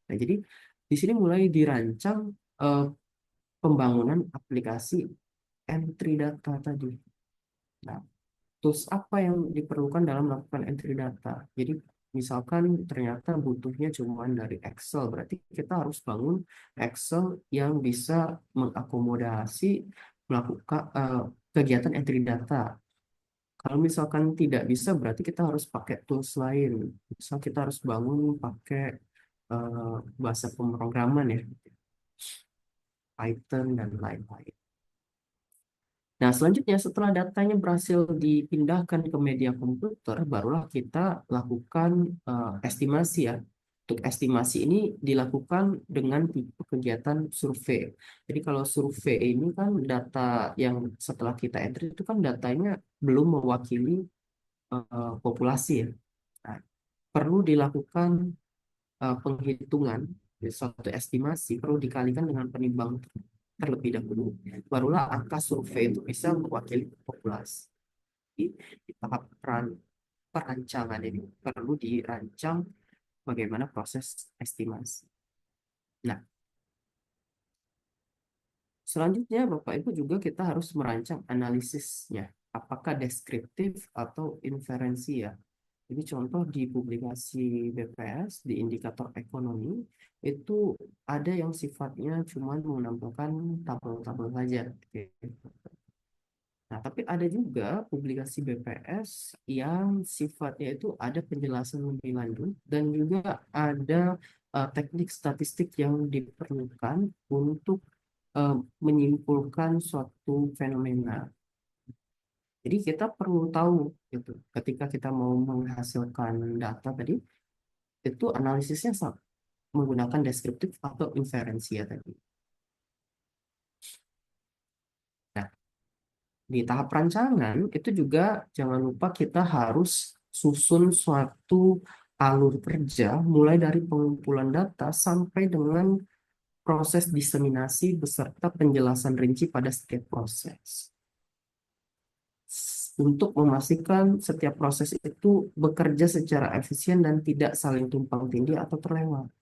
Nah, jadi di sini mulai dirancang eh, pembangunan aplikasi entry data tadi. Nah, tools apa yang diperlukan dalam melakukan entry data? Jadi misalkan ternyata butuhnya cuma dari Excel, berarti kita harus bangun Excel yang bisa mengakomodasi melakukan kegiatan entry data. Kalau misalkan tidak bisa, berarti kita harus pakai tools lain. Misal kita harus bangun pakai bahasa pemrograman ya, Python dan lain-lain. Nah, selanjutnya setelah datanya berhasil dipindahkan ke media komputer, barulah kita lakukan estimasi ya. Untuk estimasi ini dilakukan dengan tipe kegiatan survei. Jadi kalau survei ini kan data yang setelah kita entry itu kan datanya belum mewakili populasi ya. Nah, perlu dilakukan penghitungan, suatu estimasi perlu dikalikan dengan penimbang terlebih dahulu. Barulah angka survei itu bisa mewakili populasi. Di tahap perancangan ini perlu dirancang bagaimana proses estimasi. Nah, selanjutnya Bapak Ibu juga kita harus merancang analisisnya. Apakah deskriptif atau inferensi ya. Jadi contoh di publikasi BPS, di indikator ekonomi, itu ada yang sifatnya cuma menampilkan tabel-tabel saja. Nah, tapi ada juga publikasi BPS yang sifatnya itu ada penjelasan lebih lanjut dan juga ada teknik statistik yang diperlukan untuk eh, menyimpulkan suatu fenomena. Jadi kita perlu tahu gitu, ketika kita mau menghasilkan data tadi, itu analisisnya menggunakan deskriptif atau inferensia tadi. Nah, di tahap rancangan itu juga jangan lupa kita harus susun suatu alur kerja mulai dari pengumpulan data sampai dengan proses diseminasi beserta penjelasan rinci pada setiap proses. Untuk memastikan setiap proses itu bekerja secara efisien dan tidak saling tumpang tindih atau terlewat.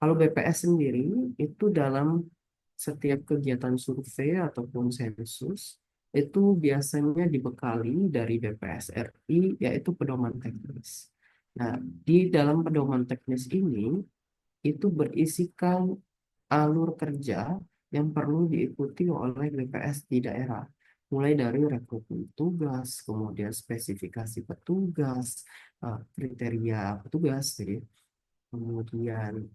Kalau BPS sendiri itu dalam setiap kegiatan survei ataupun sensus itu biasanya dibekali dari BPS RI yaitu pedoman teknis. Nah, di dalam pedoman teknis ini itu berisikan alur kerja yang perlu diikuti oleh BPS di daerah. Mulai dari rekrutmen petugas, kemudian spesifikasi petugas, kriteria petugas, jadi kemudian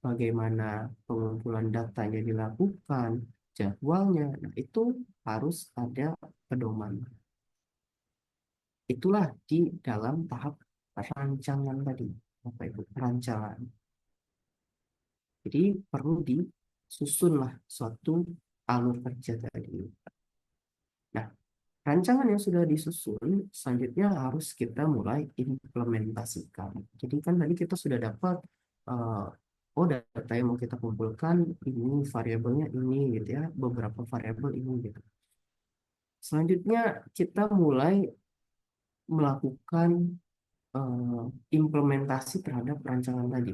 bagaimana pengumpulan datanya dilakukan, jadwalnya. Nah, itu harus ada pedoman. Itulah di dalam tahap rancangan tadi, Bapak Ibu, perancangan. Jadi perlu disusunlah suatu alur kerja tadi. Nah, rancangan yang sudah disusun, selanjutnya harus kita mulai implementasikan. Jadi kan tadi kita sudah dapat, eh, oh data yang mau kita kumpulkan, ini variabelnya ini gitu ya, beberapa variabel ini gitu. Selanjutnya kita mulai melakukan eh, implementasi terhadap rancangan tadi.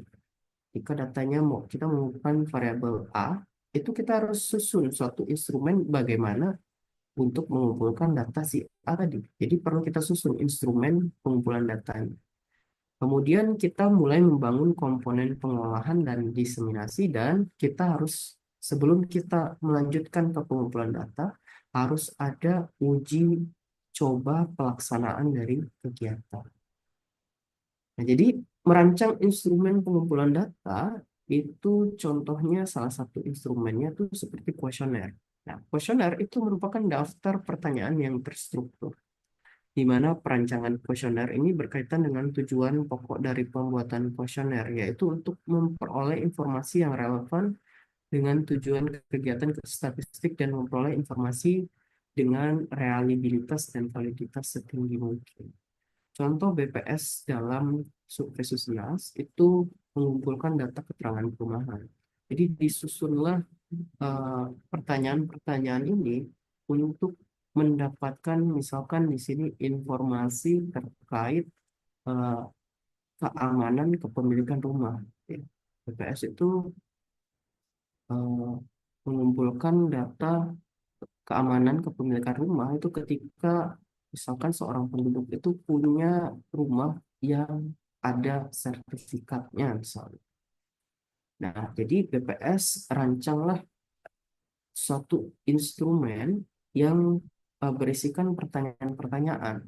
Jika datanya mau kita mengumpulkan variabel A, itu kita harus susun suatu instrumen bagaimana untuk mengumpulkan data si A tadi. Jadi perlu kita susun instrumen pengumpulan datanya. Kemudian kita mulai membangun komponen pengolahan dan diseminasi dan kita harus sebelum kita melanjutkan ke pengumpulan data harus ada uji coba pelaksanaan dari kegiatan. Nah, jadi merancang instrumen pengumpulan data itu contohnya salah satu instrumennya itu seperti kuesioner. Nah, kuesioner itu merupakan daftar pertanyaan yang terstruktur, di mana perancangan kuesioner ini berkaitan dengan tujuan pokok dari pembuatan kuesioner, yaitu untuk memperoleh informasi yang relevan dengan tujuan kegiatan statistik dan memperoleh informasi dengan reliabilitas dan validitas setinggi mungkin. Contoh BPS dalam survei Susias itu mengumpulkan data keterangan perumahan. Jadi disusunlah pertanyaan-pertanyaan ini untuk mendapatkan misalkan di sini informasi terkait eh, keamanan kepemilikan rumah. Ya. BPS itu eh, mengumpulkan data keamanan kepemilikan rumah itu ketika misalkan seorang penduduk itu punya rumah yang ada sertifikatnya misalnya. Nah, jadi BPS rancanglah suatu instrumen yang berisikan pertanyaan-pertanyaan.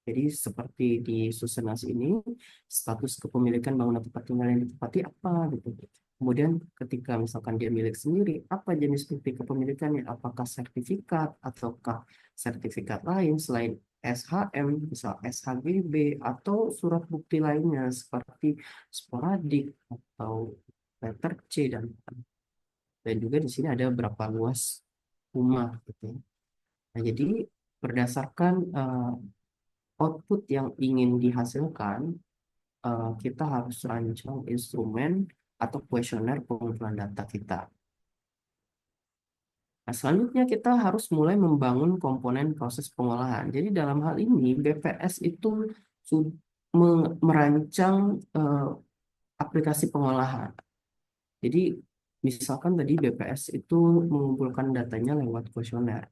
Jadi seperti di Susenas ini, status kepemilikan bangunan tempat tinggal yang ditempati apa gitu. Kemudian ketika misalkan dia milik sendiri, apa jenis bukti kepemilikannya? Apakah sertifikat ataukah sertifikat lain selain SHM, misal SHGB atau surat bukti lainnya seperti sporadik atau letter C dan juga di sini ada berapa luas rumah gitu ya. Nah, jadi berdasarkan output yang ingin dihasilkan, kita harus rancang instrumen atau kuesioner pengumpulan data kita. Nah, selanjutnya kita harus mulai membangun komponen proses pengolahan. Jadi dalam hal ini BPS itu merancang aplikasi pengolahan. Jadi misalkan tadi BPS itu mengumpulkan datanya lewat kuesioner.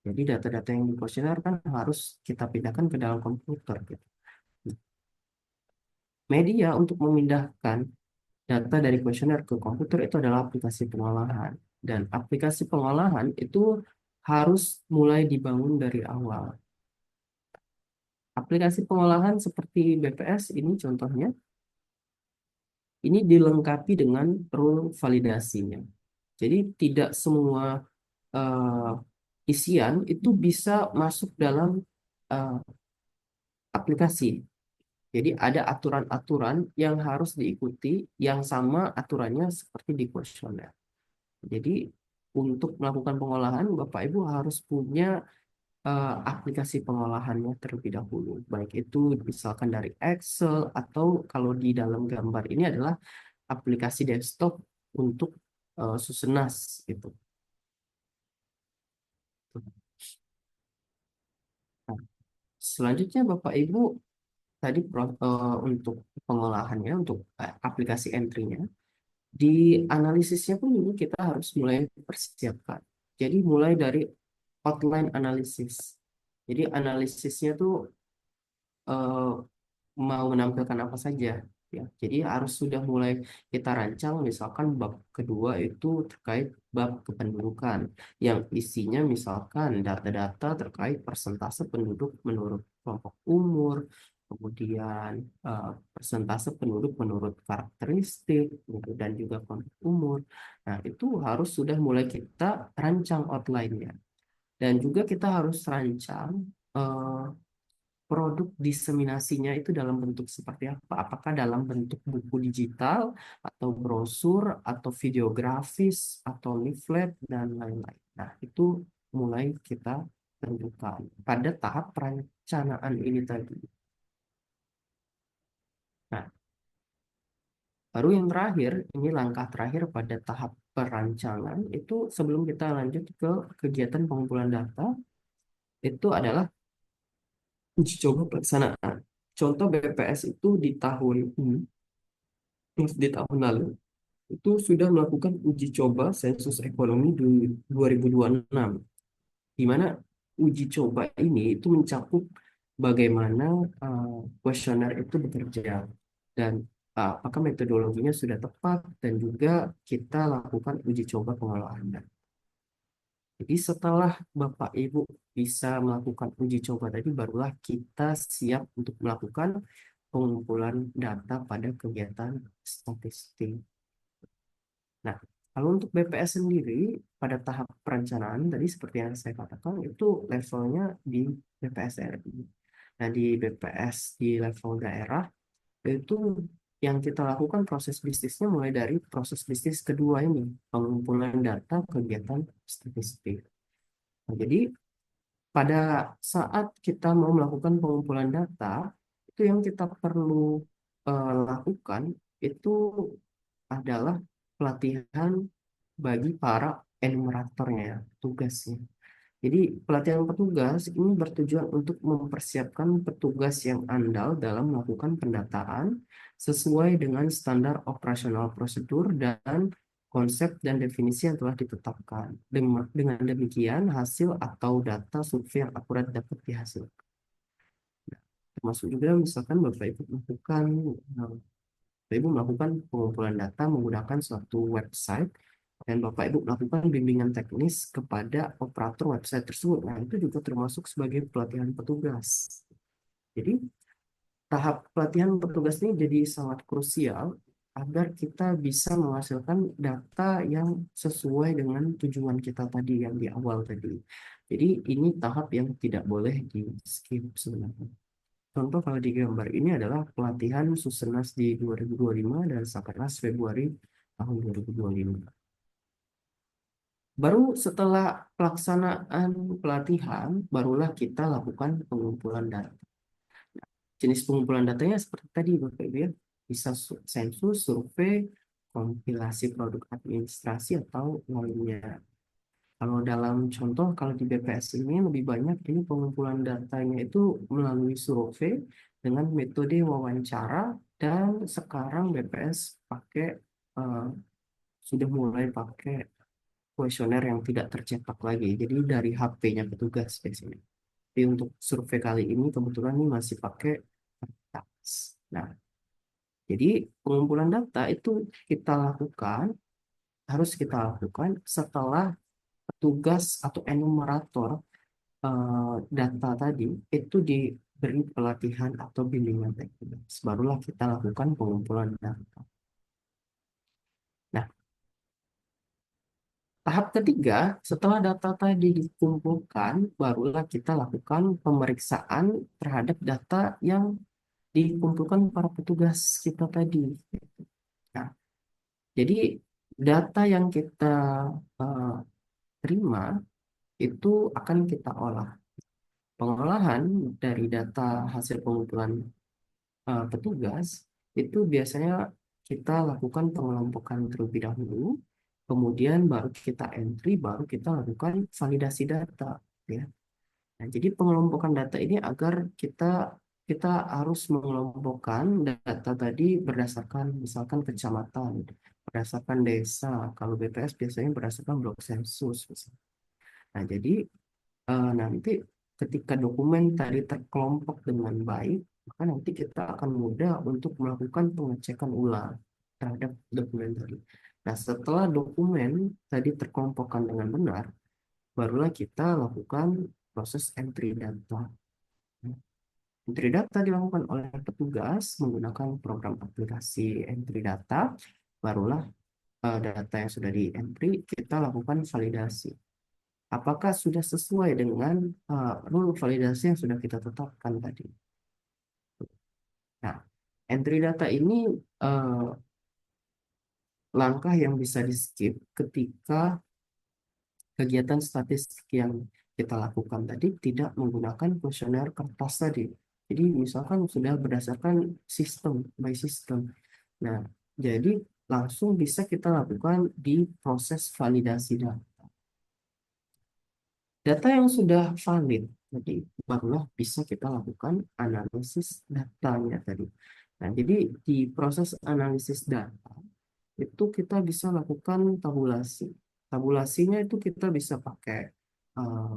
Jadi data-data yang di kuesioner kan harus kita pindahkan ke dalam komputer gitu. Media untuk memindahkan data dari kuesioner ke komputer itu adalah aplikasi pengolahan. Dan aplikasi pengolahan itu harus mulai dibangun dari awal. Aplikasi pengolahan seperti BPS ini contohnya ini dilengkapi dengan rule validasinya. Jadi tidak semua isian itu bisa masuk dalam eh, aplikasi. Jadi ada aturan-aturan yang harus diikuti yang sama aturannya seperti di kuesioner. Jadi untuk melakukan pengolahan, Bapak Ibu harus punya aplikasi pengolahannya terlebih dahulu. Baik itu misalkan dari Excel atau kalau di dalam gambar ini adalah aplikasi desktop untuk Susenas gitu. Nah, selanjutnya Bapak Ibu tadi untuk pengolahannya, untuk aplikasi entry-nya, di analisisnya pun ini kita harus mulai persiapkan. Jadi mulai dari outline analisis. Jadi analisisnya tuh eh, mau menampilkan apa saja ya. Jadi harus sudah mulai kita rancang, misalkan bab kedua itu terkait bab kependudukan yang isinya misalkan data-data terkait persentase penduduk menurut kelompok umur, kemudian persentase penduduk menurut karakteristik gitu, dan juga kelompok umur. Nah, itu harus sudah mulai kita rancang outline-nya. Dan juga kita harus rancang eh, produk diseminasinya itu dalam bentuk seperti apa? Apakah dalam bentuk buku digital, atau brosur, atau video grafis, atau leaflet, dan lain-lain. Nah, itu mulai kita tentukan pada tahap perencanaan ini tadi. Nah, baru yang terakhir, ini langkah terakhir pada tahap perancangan, itu sebelum kita lanjut ke kegiatan pengumpulan data, itu adalah uji coba pelaksanaan. Contoh BPS itu di tahun ini, di tahun lalu, itu sudah melakukan uji coba sensus ekonomi di 2026, di mana uji coba ini itu mencakup bagaimana kuesioner itu bekerja dan apakah metodologinya sudah tepat, dan juga kita lakukan uji coba pengolahan data. Jadi setelah Bapak Ibu bisa melakukan uji coba tadi, barulah kita siap untuk melakukan pengumpulan data pada kegiatan statistik. Nah, kalau untuk BPS sendiri, pada tahap perencanaan tadi seperti yang saya katakan, itu levelnya di BPS RI. Nah, di BPS di level daerah, itu yang kita lakukan proses bisnisnya mulai dari proses bisnis kedua ini, pengumpulan data kegiatan statistik. Nah, jadi pada saat kita mau melakukan pengumpulan data, itu yang kita perlu lakukan itu adalah pelatihan bagi para enumeratornya, tugasnya. Jadi pelatihan petugas ini bertujuan untuk mempersiapkan petugas yang andal dalam melakukan pendataan sesuai dengan standar operasional prosedur dan konsep dan definisi yang telah ditetapkan. Dengan demikian, hasil atau data survei yang akurat dapat dihasilkan. Termasuk juga misalkan Bapak Ibu melakukan pengumpulan data menggunakan suatu website, dan Bapak Ibu melakukan bimbingan teknis kepada operator website tersebut. Nah, itu juga termasuk sebagai pelatihan petugas. Jadi, tahap pelatihan petugas ini jadi sangat krusial agar kita bisa menghasilkan data yang sesuai dengan tujuan kita tadi yang di awal tadi. Jadi, ini tahap yang tidak boleh di skip sebenarnya. Contoh kalau di gambar ini adalah pelatihan Susenas di 2025 dan Sakernas Februari tahun 2025. Baru setelah pelaksanaan pelatihan, barulah kita lakukan pengumpulan data. Jenis pengumpulan datanya seperti tadi, Bapak Ibu ya. Bisa sensus, survei, kompilasi produk administrasi, atau lainnya. Kalau dalam contoh, kalau di BPS ini lebih banyak ini pengumpulan datanya itu melalui survei dengan metode wawancara, dan sekarang BPS pakai eh, sudah mulai pakai kuesioner yang tidak tercetak lagi. Jadi dari HP-nya petugas biasanya. Tapi untuk survei kali ini kebetulan ini masih pakai kertas. Nah, jadi pengumpulan data itu harus kita lakukan setelah petugas atau enumerator data tadi itu diberi pelatihan atau bimbingan teknis. Barulah kita lakukan pengumpulan data. Tahap ketiga, setelah data tadi dikumpulkan, barulah kita lakukan pemeriksaan terhadap data yang dikumpulkan para petugas kita tadi. Nah, jadi data yang kita eh, terima itu akan kita olah. Pengolahan dari data hasil pengumpulan petugas itu biasanya kita lakukan pengelompokan terlebih dahulu, kemudian baru kita entry, baru kita lakukan validasi data, ya. Nah, jadi pengelompokan data ini agar kita kita harus mengelompokkan data tadi berdasarkan misalkan kecamatan, berdasarkan desa. Kalau BPS biasanya berdasarkan blok sensus, misalnya. Nah, jadi nanti ketika dokumen tadi terkelompok dengan baik, maka nanti kita akan mudah untuk melakukan pengecekan ulang terhadap dokumen tadi. Nah, setelah dokumen tadi terkelompokkan dengan benar, barulah kita lakukan proses entry data. Entry data dilakukan oleh petugas menggunakan program aplikasi entry data, barulah data yang sudah di entry kita lakukan validasi. Apakah sudah sesuai dengan rule validasi yang sudah kita tetapkan tadi? Nah, entry data ini eh, langkah yang bisa di skip ketika kegiatan statistik yang kita lakukan tadi tidak menggunakan kuesioner kertas tadi. Jadi misalkan sudah berdasarkan sistem, by system. Nah, jadi langsung bisa kita lakukan di proses validasi data. Data yang sudah valid, jadi barulah bisa kita lakukan analisis datanya tadi. Nah, jadi di proses analisis data itu kita bisa lakukan tabulasi. Tabulasinya itu kita bisa pakai eh,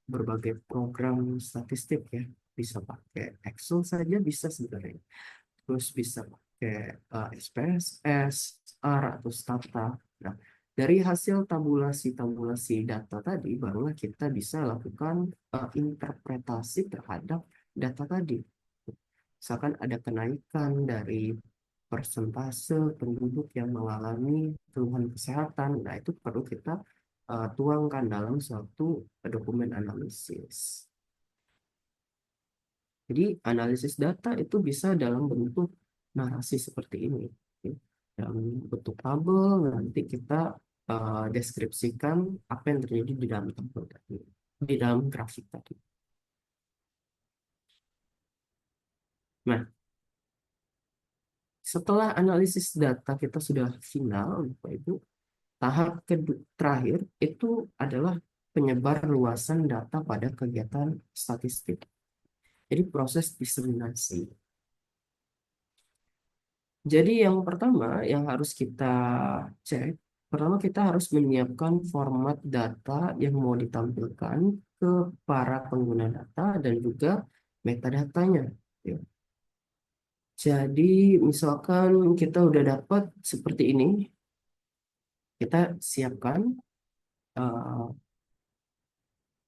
berbagai program statistik, ya. Bisa pakai Excel saja bisa sebenarnya. Terus bisa pakai SPSS, R atau Stata. Nah, dari hasil tabulasi-tabulasi data tadi, barulah kita bisa lakukan interpretasi terhadap data tadi. Misalkan ada kenaikan dari persentase penduduk yang mengalami keluhan kesehatan, nah itu perlu kita tuangkan dalam suatu dokumen analisis. Jadi analisis data itu bisa dalam bentuk narasi seperti ini. Dalam bentuk tabel, nanti kita deskripsikan apa yang terjadi di dalam tabel tadi, di dalam grafik tadi. Nah, setelah analisis data kita sudah final, Bapak Ibu, tahap terakhir itu adalah penyebar luasan data pada kegiatan statistik. Jadi proses diseminasi. Jadi yang pertama yang harus kita cek, pertama kita harus menyiapkan format data yang mau ditampilkan ke para pengguna data dan juga metadatanya, ya. Jadi misalkan kita udah dapat seperti ini, kita siapkan eh,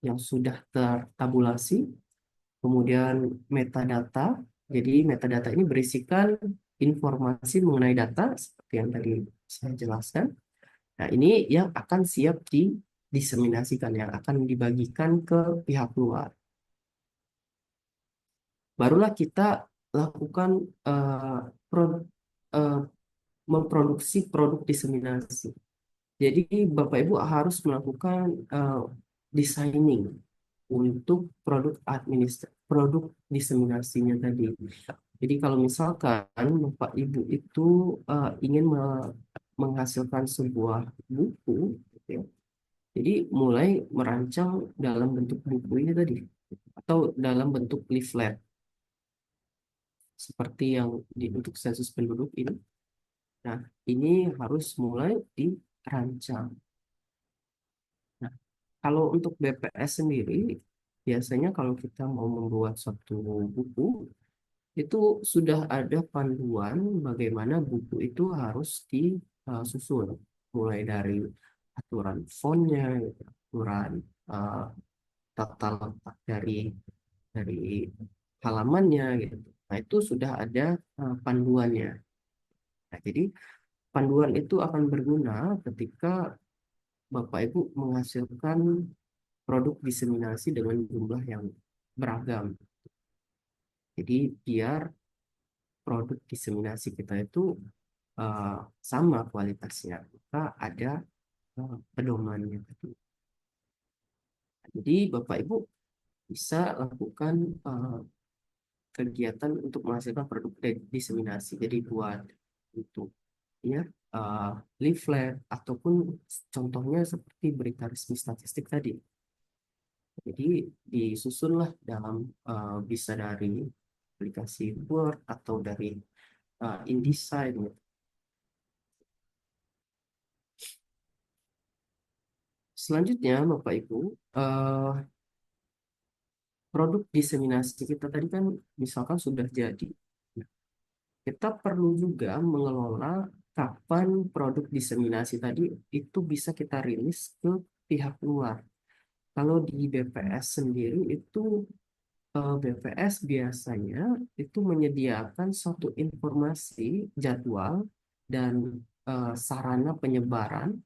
yang sudah tertabulasi, kemudian metadata. Jadi metadata ini berisikan informasi mengenai data seperti yang tadi saya jelaskan. Nah, ini yang akan siap diseminasikan, yang akan dibagikan ke pihak luar. Barulah kita lakukan eh, pro- eh, memproduksi produk diseminasi. Jadi Bapak Ibu harus melakukan designing untuk produk diseminasinya tadi. Jadi kalau misalkan Bapak Ibu itu ingin menghasilkan sebuah buku, gitu ya, jadi mulai merancang dalam bentuk buku ini tadi, atau dalam bentuk leaflet, seperti yang untuk sensus penduduk ini. Nah, ini harus mulai dirancang. Nah, kalau untuk BPS sendiri, biasanya kalau kita mau membuat suatu buku, itu sudah ada panduan bagaimana buku itu harus disusun, mulai dari aturan fontnya, gitu, aturan uh, tata letak dari halamannya, gitu. Nah, itu sudah ada panduannya. Nah, jadi panduan itu akan berguna ketika Bapak Ibu menghasilkan produk diseminasi dengan jumlah yang beragam. Jadi biar produk diseminasi kita itu sama kualitasnya, maka ada pedomannya tadi. Jadi Bapak Ibu bisa lakukan kegiatan untuk menghasilkan produk diseminasi. Jadi buat itu ya leaflet ataupun contohnya seperti berita resmi statistik tadi. Jadi disusunlah dalam bisa dari aplikasi Word atau dari InDesign gitu. Selanjutnya Bapak Ibu, produk diseminasi kita tadi kan misalkan sudah jadi. Kita perlu juga mengelola kapan produk diseminasi tadi itu bisa kita rilis ke pihak luar. Kalau di BPS sendiri itu BPS biasanya itu menyediakan suatu informasi jadwal dan sarana penyebaran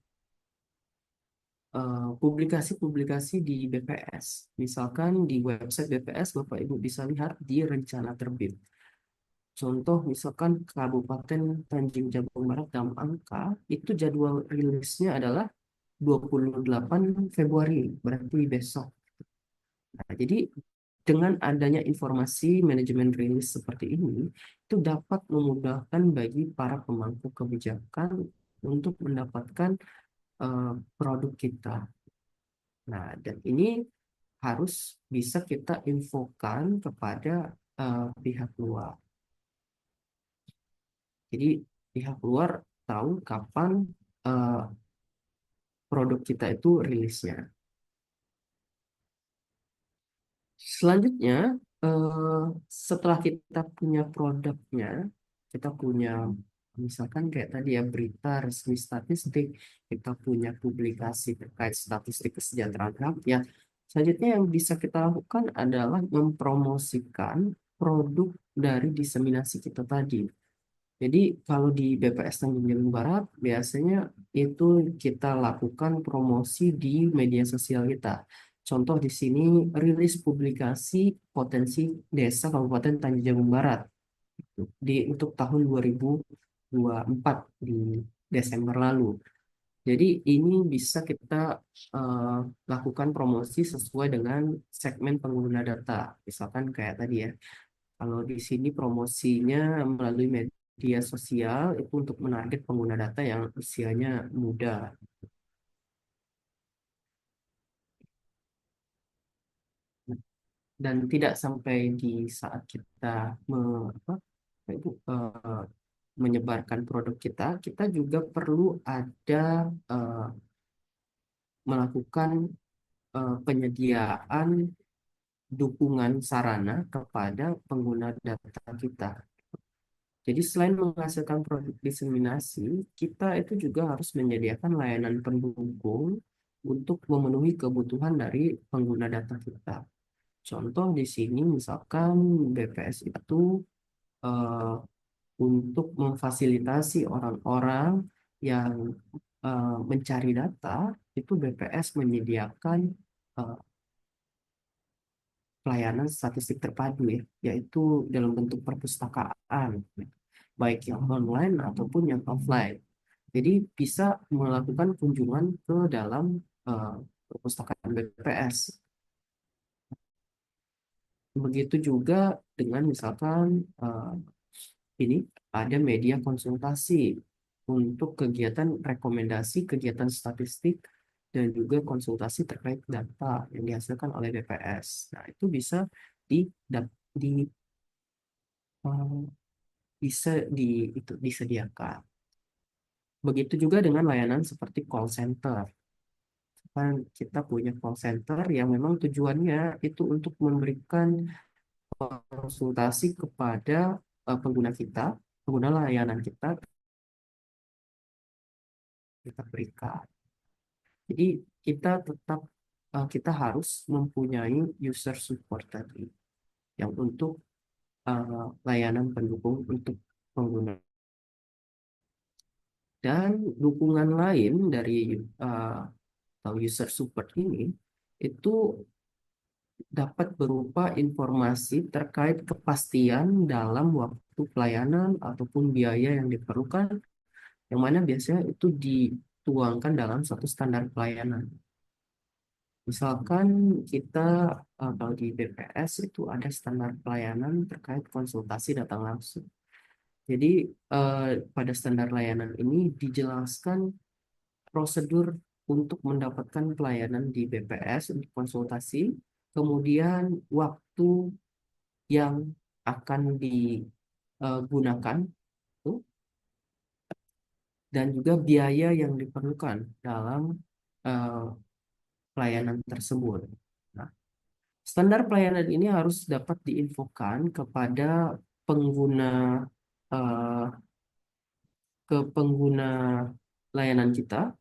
publikasi-publikasi di BPS. Misalkan di website BPS Bapak Ibu bisa lihat di rencana terbit. Contoh misalkan Kabupaten Tanjung Jabung Barat dalam angka itu jadwal rilisnya adalah 28 Februari, berarti besok. Nah, jadi dengan adanya informasi manajemen rilis seperti ini, itu dapat memudahkan bagi para pemangku kebijakan untuk mendapatkan produk kita. Nah, dan ini harus bisa kita infokan kepada pihak luar. Jadi pihak luar tahu kapan uh, produk kita itu rilisnya. Selanjutnya, setelah kita punya produknya, kita punya misalkan kayak tadi ya berita resmi statistik, kita punya publikasi terkait statistik kesejahteraan rakyat. Selanjutnya yang bisa kita lakukan adalah mempromosikan produk dari diseminasi kita tadi. Jadi kalau di BPS Tanjung Jabung Barat biasanya itu kita lakukan promosi di media sosial kita. Contoh di sini rilis publikasi potensi desa Kabupaten Tanjung Jabung Barat di untuk tahun 2024 di Desember lalu. Jadi ini bisa kita eh, lakukan promosi sesuai dengan segmen pengguna data. Misalkan kayak tadi ya, kalau di sini promosinya melalui media sosial itu untuk menarget pengguna data yang usianya muda dan tidak sampai di saat kita Ibu, menyebarkan produk kita, kita juga perlu ada eh, melakukan penyediaan dukungan sarana kepada pengguna data kita. Jadi selain menghasilkan produk diseminasi, kita itu juga harus menyediakan layanan pendukung untuk memenuhi kebutuhan dari pengguna data kita. Contoh di sini misalkan BPS itu eh, untuk memfasilitasi orang-orang yang mencari data, itu BPS menyediakan eh, pelayanan statistik terpadu ya, yaitu dalam bentuk perpustakaan, baik yang online ataupun yang offline. Jadi bisa melakukan kunjungan ke dalam eh, perpustakaan BPS. Begitu juga dengan misalkan ini ada media konsultasi untuk kegiatan rekomendasi, kegiatan statistik, dan juga konsultasi terkait data yang dihasilkan oleh BPS. Nah, itu bisa di, di eh, bisa di itu disediakan. Begitu juga dengan layanan seperti call center. Kan kita punya call center yang memang tujuannya itu untuk memberikan konsultasi kepada pengguna kita, pengguna layanan kita berikan. Jadi kita tetap kita harus mempunyai user support tadi yang untuk layanan pendukung untuk pengguna. Dan dukungan lain dari atau user support ini itu dapat berupa informasi terkait kepastian dalam waktu pelayanan ataupun biaya yang diperlukan, yang mana biasanya itu dituangkan dalam suatu standar pelayanan. Misalkan kita kalau di BPS itu ada standar pelayanan terkait konsultasi datang langsung. Jadi pada standar layanan ini dijelaskan prosedur untuk mendapatkan pelayanan di BPS untuk konsultasi, kemudian waktu yang akan digunakan tuh, dan juga biaya yang diperlukan dalam eh, pelayanan tersebut. Nah, standar pelayanan ini harus dapat diinfokan kepada pengguna eh, pengguna layanan kita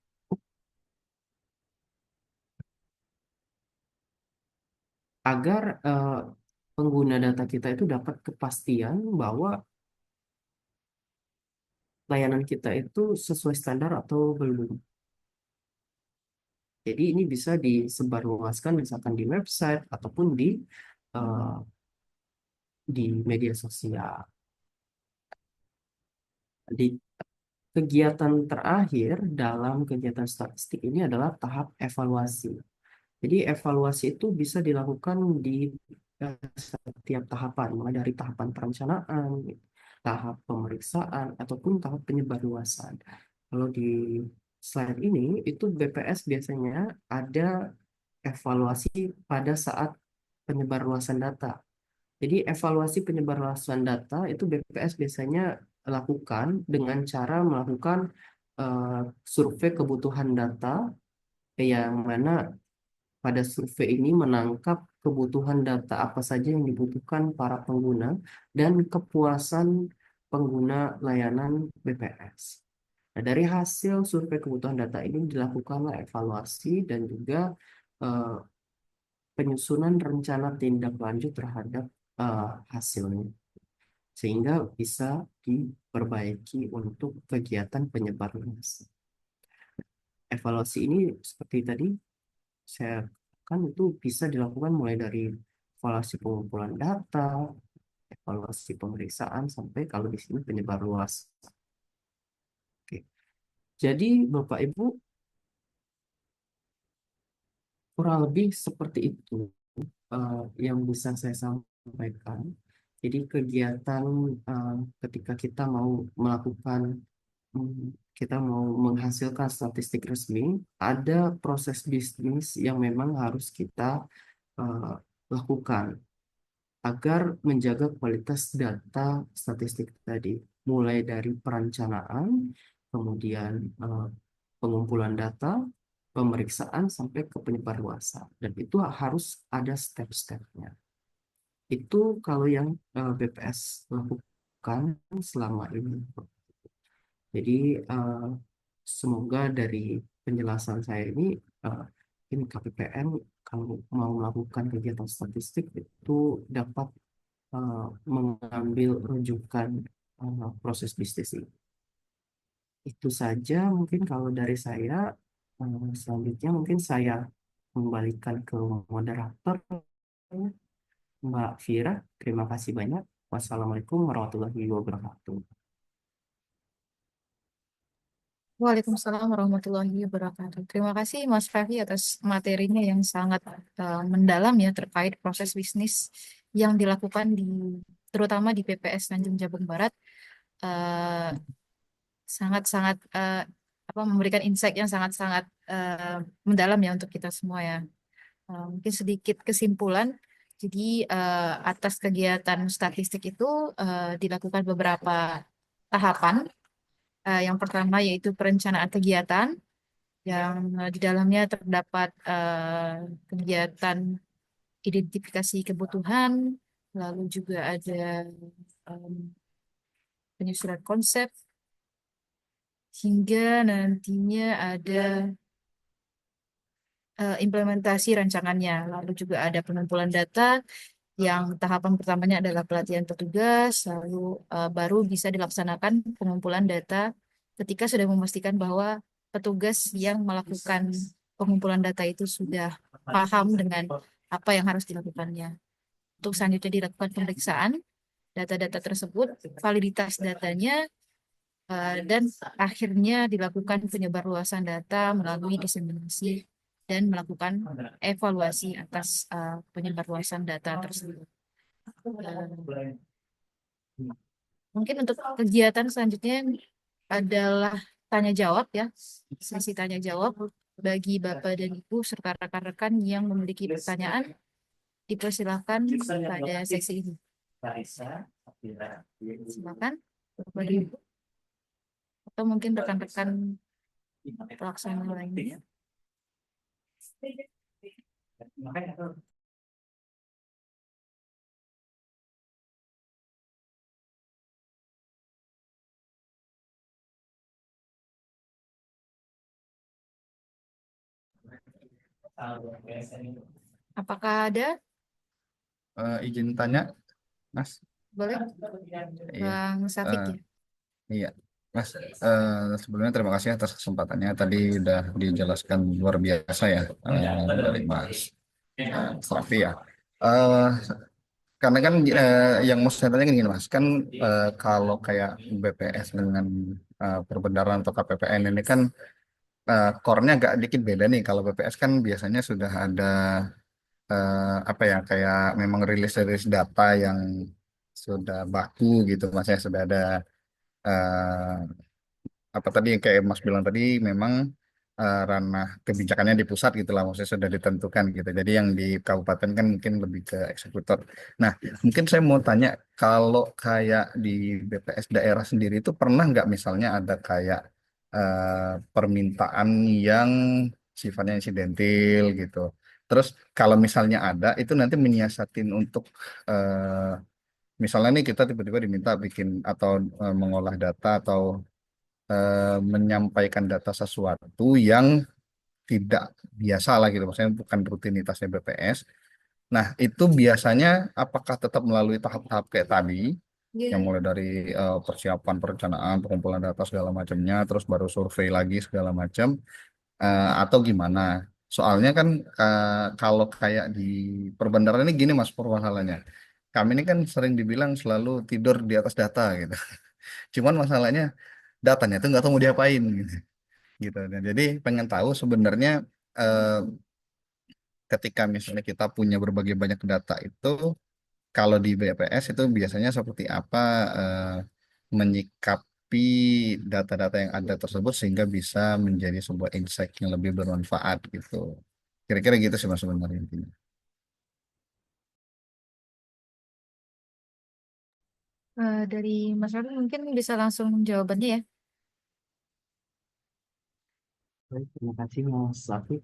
agar pengguna data kita itu dapat kepastian bahwa layanan kita itu sesuai standar atau belum. Jadi ini bisa disebarluaskan misalkan di website ataupun eh, di media sosial. Di kegiatan terakhir dalam kegiatan statistik ini adalah tahap evaluasi. Jadi evaluasi itu bisa dilakukan di setiap tahapan, mulai dari tahapan perencanaan, tahap pemeriksaan, ataupun tahap penyebarluasan. Kalau di slide ini, itu BPS biasanya ada evaluasi pada saat penyebarluasan data. Jadi evaluasi penyebarluasan data itu BPS biasanya lakukan dengan cara melakukan survei kebutuhan data yang mana pada survei ini menangkap kebutuhan data apa saja yang dibutuhkan para pengguna dan kepuasan pengguna layanan BPS. Nah, dari hasil survei kebutuhan data ini dilakukanlah evaluasi dan juga eh, penyusunan rencana tindak lanjut terhadap hasilnya, sehingga bisa diperbaiki untuk kegiatan penyebaran. Evaluasi ini seperti tadi saya kan itu bisa dilakukan mulai dari evaluasi pengumpulan data, evaluasi pemeriksaan, sampai kalau di sini penyebar luas. Oke. Jadi Bapak Ibu kurang lebih seperti itu yang bisa saya sampaikan. Jadi kegiatan eh, ketika kita mau melakukan kita mau menghasilkan statistik resmi, ada proses bisnis yang memang harus kita eh, lakukan agar menjaga kualitas data statistik tadi, mulai dari perencanaan, kemudian pengumpulan data, pemeriksaan, sampai ke penyebarluasan. Dan itu harus ada step-stepnya. Itu kalau yang BPS lakukan selama ini. Jadi semoga dari penjelasan saya ini KPPN kalau mau melakukan kegiatan statistik itu dapat mengambil rujukan proses bisnis ini. Itu saja mungkin kalau dari saya. Selanjutnya mungkin saya kembalikan ke moderator, Mbak Vira. Terima kasih banyak. Wassalamualaikum warahmatullahi wabarakatuh. Waalaikumsalam warahmatullahi wabarakatuh. Terima kasih Mas Raffi atas materinya yang sangat mendalam ya terkait proses bisnis yang dilakukan terutama di PPS Tanjung Jabung Barat. Eh, Sangat-sangat memberikan insight yang sangat-sangat mendalam ya untuk kita semua ya. Mungkin sedikit kesimpulan. Jadi atas kegiatan statistik itu dilakukan beberapa tahapan. Yang pertama yaitu perencanaan kegiatan yang di dalamnya terdapat kegiatan identifikasi kebutuhan, lalu juga ada em, penyusunan konsep, hingga nantinya ada implementasi rancangannya. Lalu juga ada pengumpulan data yang tahapan pertamanya adalah pelatihan petugas, lalu baru bisa dilaksanakan pengumpulan data ketika sudah memastikan bahwa petugas yang melakukan pengumpulan data itu sudah paham dengan apa yang harus dilakukannya. Untuk selanjutnya dilakukan pemeriksaan data-data tersebut, validitas datanya, dan akhirnya dilakukan penyebarluasan data melalui diseminasi dan melakukan evaluasi atas penyebarluasan data tersebut. Mungkin untuk kegiatan selanjutnya adalah tanya jawab ya, sesi tanya jawab bagi Bapak dan Ibu serta rekan-rekan yang memiliki pertanyaan, dipersilakan pada sesi ini. Silakan Bapak dan Ibu atau mungkin rekan-rekan pelaksana lainnya. Apakah ada? Izin tanya, Mas. Boleh, Iya, Bang Safik eh, ya. iya, Mas. Sebelumnya terima kasih atas kesempatannya. Tadi udah dijelaskan luar biasa ya dari Mas Safi ya. Eh, karena kan yang mau saya tanya gini Mas, kan kalau kayak BPS dengan perbendaharaan atau KPPN ini kan core-nya agak dikit beda nih. Kalau BPS kan biasanya sudah ada apa ya kayak memang rilis-rilis data yang sudah baku gitu mas ya sudah ada eh, apa tadi yang kayak Mas bilang tadi memang ranah kebijakannya di pusat gitu lah maksudnya sudah ditentukan gitu jadi yang di kabupaten kan mungkin lebih ke eksekutor. Nah mungkin saya mau tanya kalau kayak di BPS daerah sendiri itu pernah nggak misalnya ada kayak permintaan yang sifatnya insidentil gitu. Terus kalau misalnya ada itu nanti menyiasatin untuk misalnya nih kita tiba-tiba diminta bikin atau mengolah data atau menyampaikan data sesuatu yang tidak biasa lah gitu, maksudnya bukan rutinitasnya BPS. Nah, itu biasanya apakah tetap melalui tahap-tahap kayak tadi, yang Iya. mulai dari persiapan perencanaan, pengumpulan data segala macamnya, terus baru survei lagi segala macam, atau gimana? Soalnya kan kalau kayak di perbendaharaan ini gini Mas permasalahannya. Kami ini kan sering dibilang selalu tidur di atas data gitu. Cuman masalahnya datanya itu nggak tahu mau diapain gitu. Gitu. Dan jadi pengen tahu sebenarnya eh, ketika misalnya kita punya berbagai banyak data itu kalau di BPS itu biasanya seperti apa menyikapi data-data yang ada tersebut sehingga bisa menjadi sebuah insight yang lebih bermanfaat gitu. Kira-kira gitu sih mas sebenarnya intinya. Dari Mas Raffi mungkin bisa langsung jawabannya ya. Baik, terima kasih Mas Safik.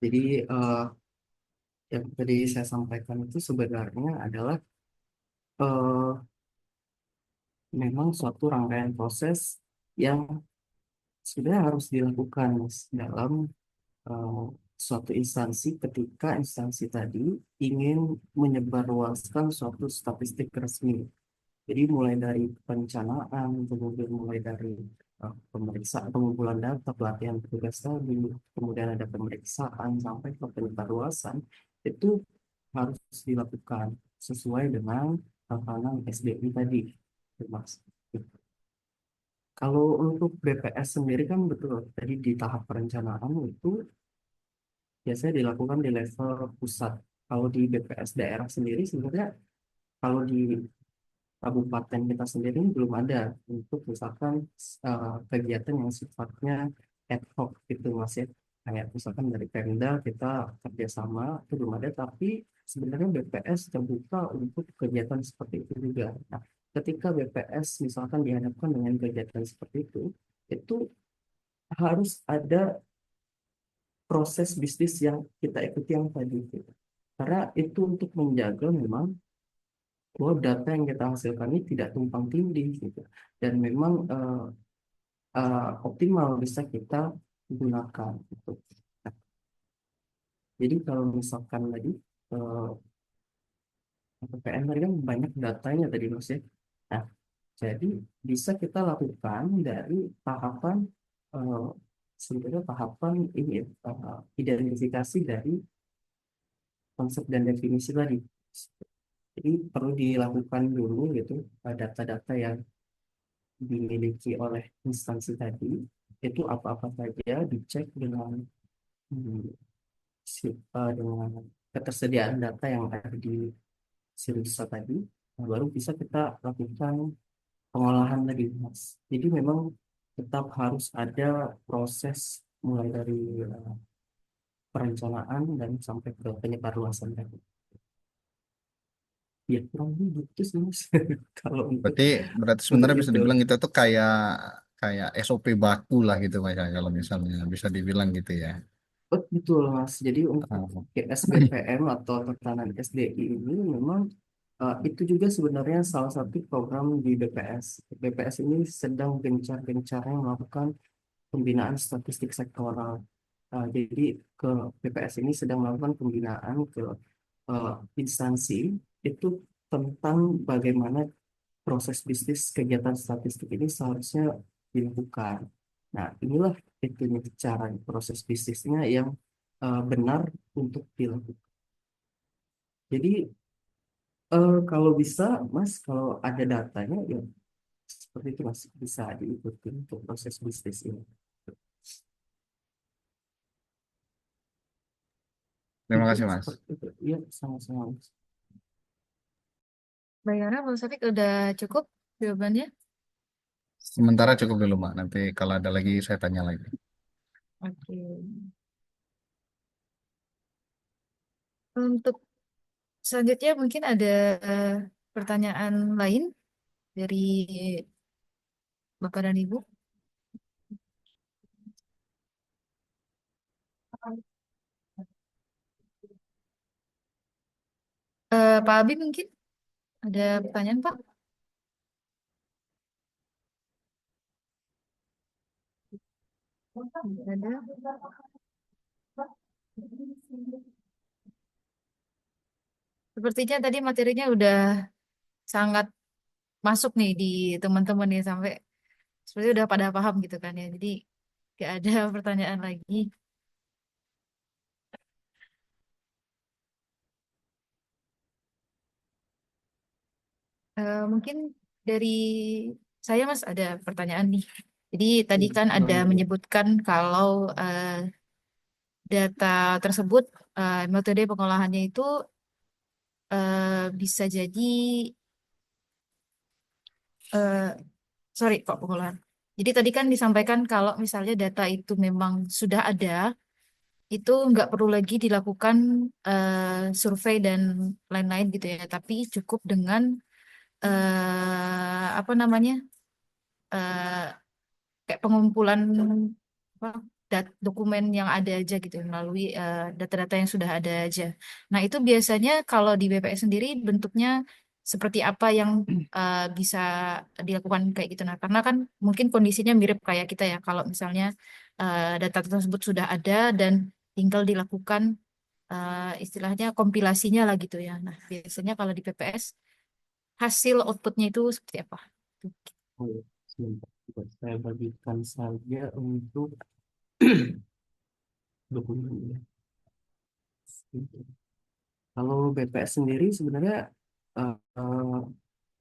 Jadi yang tadi saya sampaikan itu sebenarnya adalah eh, memang suatu rangkaian proses yang sudah harus dilakukan Mas, dalam eh, suatu instansi ketika instansi tadi ingin menyebarluaskan suatu statistik resmi. Jadi mulai dari perencanaan, kemudian mulai dari pemeriksaan, pengumpulan data, pelatihan petugas tadi, kemudian ada pemeriksaan sampai ke penyebarluasan, itu harus dilakukan sesuai dengan tatanan SDI tadi, Mas. Kalau untuk BPS sendiri kan betul, tadi di tahap perencanaan itu biasanya dilakukan di level pusat. Kalau di BPS daerah sendiri sebenarnya kalau di kabupaten kita sendiri belum ada untuk misalkan kegiatan yang sifatnya ad hoc gitu mas ya. Kayak misalkan dari Pemda kita kerjasama itu belum ada, tapi sebenarnya BPS terbuka untuk kegiatan seperti itu juga. Nah, ketika BPS misalkan dihadapkan dengan kegiatan seperti itu harus ada proses bisnis yang kita ikuti yang tadi gitu. Karena itu untuk menjaga memang bahwa data yang kita hasilkan ini tidak tumpang tindih gitu dan memang optimal bisa kita gunakan gitu. Nah, jadi kalau misalkan tadi uh, PPN tadi kan banyak datanya tadi mas ya. Nah, jadi bisa kita lakukan dari tahapan eh, sebenarnya tahapan ini ya, identifikasi dari konsep dan definisi tadi. Jadi perlu dilakukan dulu gitu data-data yang dimiliki oleh instansi tadi itu apa-apa saja dicek dengan hmm, dengan ketersediaan data yang ada di Sirisa tadi. Nah, baru bisa kita lakukan pengolahan lagi, Mas. Jadi memang tetap harus ada proses mulai dari perencanaan dan sampai ke penyebarluasan tadi. Ya kurang lebih gitu sih, Mas. Kalau Berarti berarti untuk sebenarnya bisa itu. dibilang kita tuh kayak kayak SOP baku lah gitu Mas ya, kalau misalnya bisa dibilang gitu ya. Betul, Mas. Jadi untuk Oh. SBPM atau tekanan SDI ini memang itu juga sebenarnya salah satu program di BPS. BPS ini sedang gencar-gencarnya melakukan pembinaan statistik sektoral. Jadi ke BPS ini sedang melakukan pembinaan ke instansi itu tentang bagaimana proses bisnis kegiatan statistik ini seharusnya dilakukan. Nah, inilah itu cara proses bisnisnya yang benar untuk dilakukan. Jadi kalau bisa, Mas, kalau ada datanya ya seperti itu, Mas, bisa diikuti untuk proses bisnis ini. Terima Mungkin kasih Mas. seperti itu. Iya, sama-sama, Mas. Mbak Yana, Bang Safik udah cukup jawabannya? Sementara cukup dulu Mak. Nanti kalau ada lagi saya tanya lagi. Oke. Untuk selanjutnya mungkin ada eh, pertanyaan lain dari Bapak dan Ibu. Pak Abi mungkin ada pertanyaan, Pak? Ada. Sepertinya tadi materinya udah sangat masuk nih di teman-teman nih sampai seperti udah pada paham gitu kan ya. Jadi gak ada pertanyaan lagi. Mungkin dari saya Mas ada pertanyaan nih. Jadi tadi kan ada Boleh, boleh. menyebutkan kalau data tersebut metode pengolahannya itu bisa jadi eh, sorry kok pengolahan. Jadi tadi kan disampaikan kalau misalnya data itu memang sudah ada, itu nggak perlu lagi dilakukan survei dan lain-lain gitu ya. Tapi cukup dengan apa namanya eh, kayak pengumpulan apa, dokumen yang ada aja gitu melalui data-data yang sudah ada aja. Nah itu biasanya kalau di BPS sendiri bentuknya seperti apa yang bisa dilakukan kayak gitu. Nah karena kan mungkin kondisinya mirip kayak kita ya. Kalau misalnya data tersebut sudah ada dan tinggal dilakukan istilahnya kompilasinya lah gitu ya. Nah biasanya kalau di BPS hasil outputnya itu seperti apa? Oh, ya. Sebentar. Coba saya bagikan saja untuk dokumen ya. Kalau BPS sendiri sebenarnya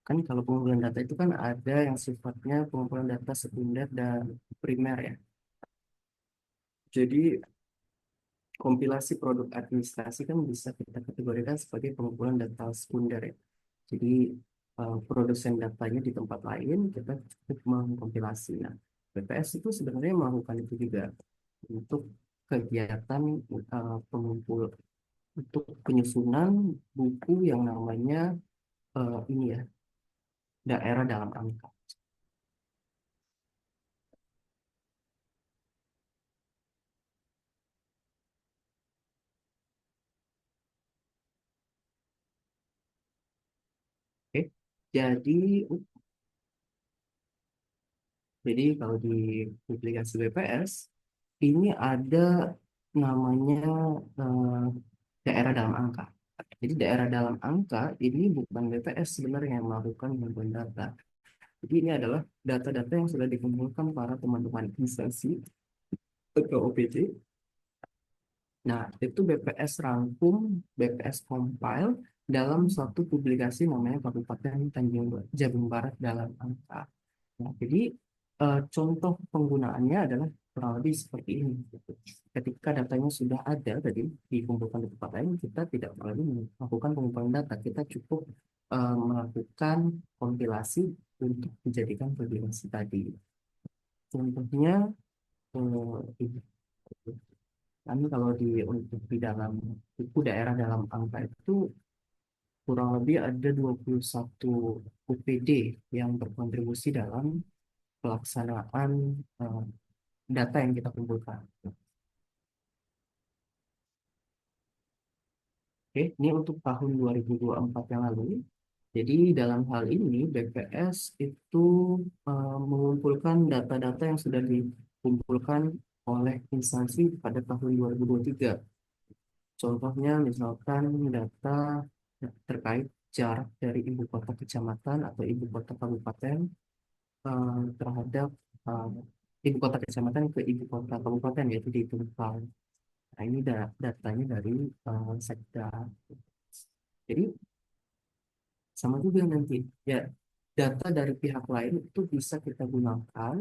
kan kalau pengumpulan data itu kan ada yang sifatnya pengumpulan data sekunder dan primer ya. Jadi kompilasi produk administrasi kan bisa kita kategorikan sebagai pengumpulan data sekunder ya. Jadi produsen datanya di tempat lain kita cukup mengkompilasi. Nah, BPS itu sebenarnya melakukan itu juga untuk kegiatan pengumpul untuk penyusunan buku yang namanya ini ya daerah dalam angka. Oke, jadi kalau di aplikasi BPS ini ada namanya eh, daerah dalam angka. Jadi daerah dalam angka ini bukan BPS sebenarnya yang melakukan pengumpulan data. Jadi ini adalah data-data yang sudah dikumpulkan para teman-teman instansi ke OPD. Nah, itu BPS rangkum, BPS compile dalam suatu publikasi namanya Kabupaten Tanjung Jabung Barat dalam angka. Nah, jadi contoh penggunaannya adalah kurang lebih seperti ini, gitu. Ketika datanya sudah ada tadi dikumpulkan di tempat lain, kita tidak perlu melakukan pengumpulan data, kita cukup melakukan kompilasi untuk dijadikan publikasi tadi. Contohnya ini. Kami kalau untuk di dalam buku daerah dalam angka itu kurang lebih ada 21 UPD yang berkontribusi dalam pelaksanaan eh, data yang kita kumpulkan. Oke, ini untuk tahun 2024 yang lalu. Jadi dalam hal ini BPS itu mengumpulkan data-data yang sudah dikumpulkan oleh instansi pada tahun 2023. Contohnya misalkan data terkait jarak dari ibu kota kecamatan atau ibu kota kabupaten terhadap eh, ibu kota kecamatan ke ibu kota kabupaten yaitu di Tumpang. Nah, ini datanya dari Sekda. Jadi sama juga nanti ya data dari pihak lain itu bisa kita gunakan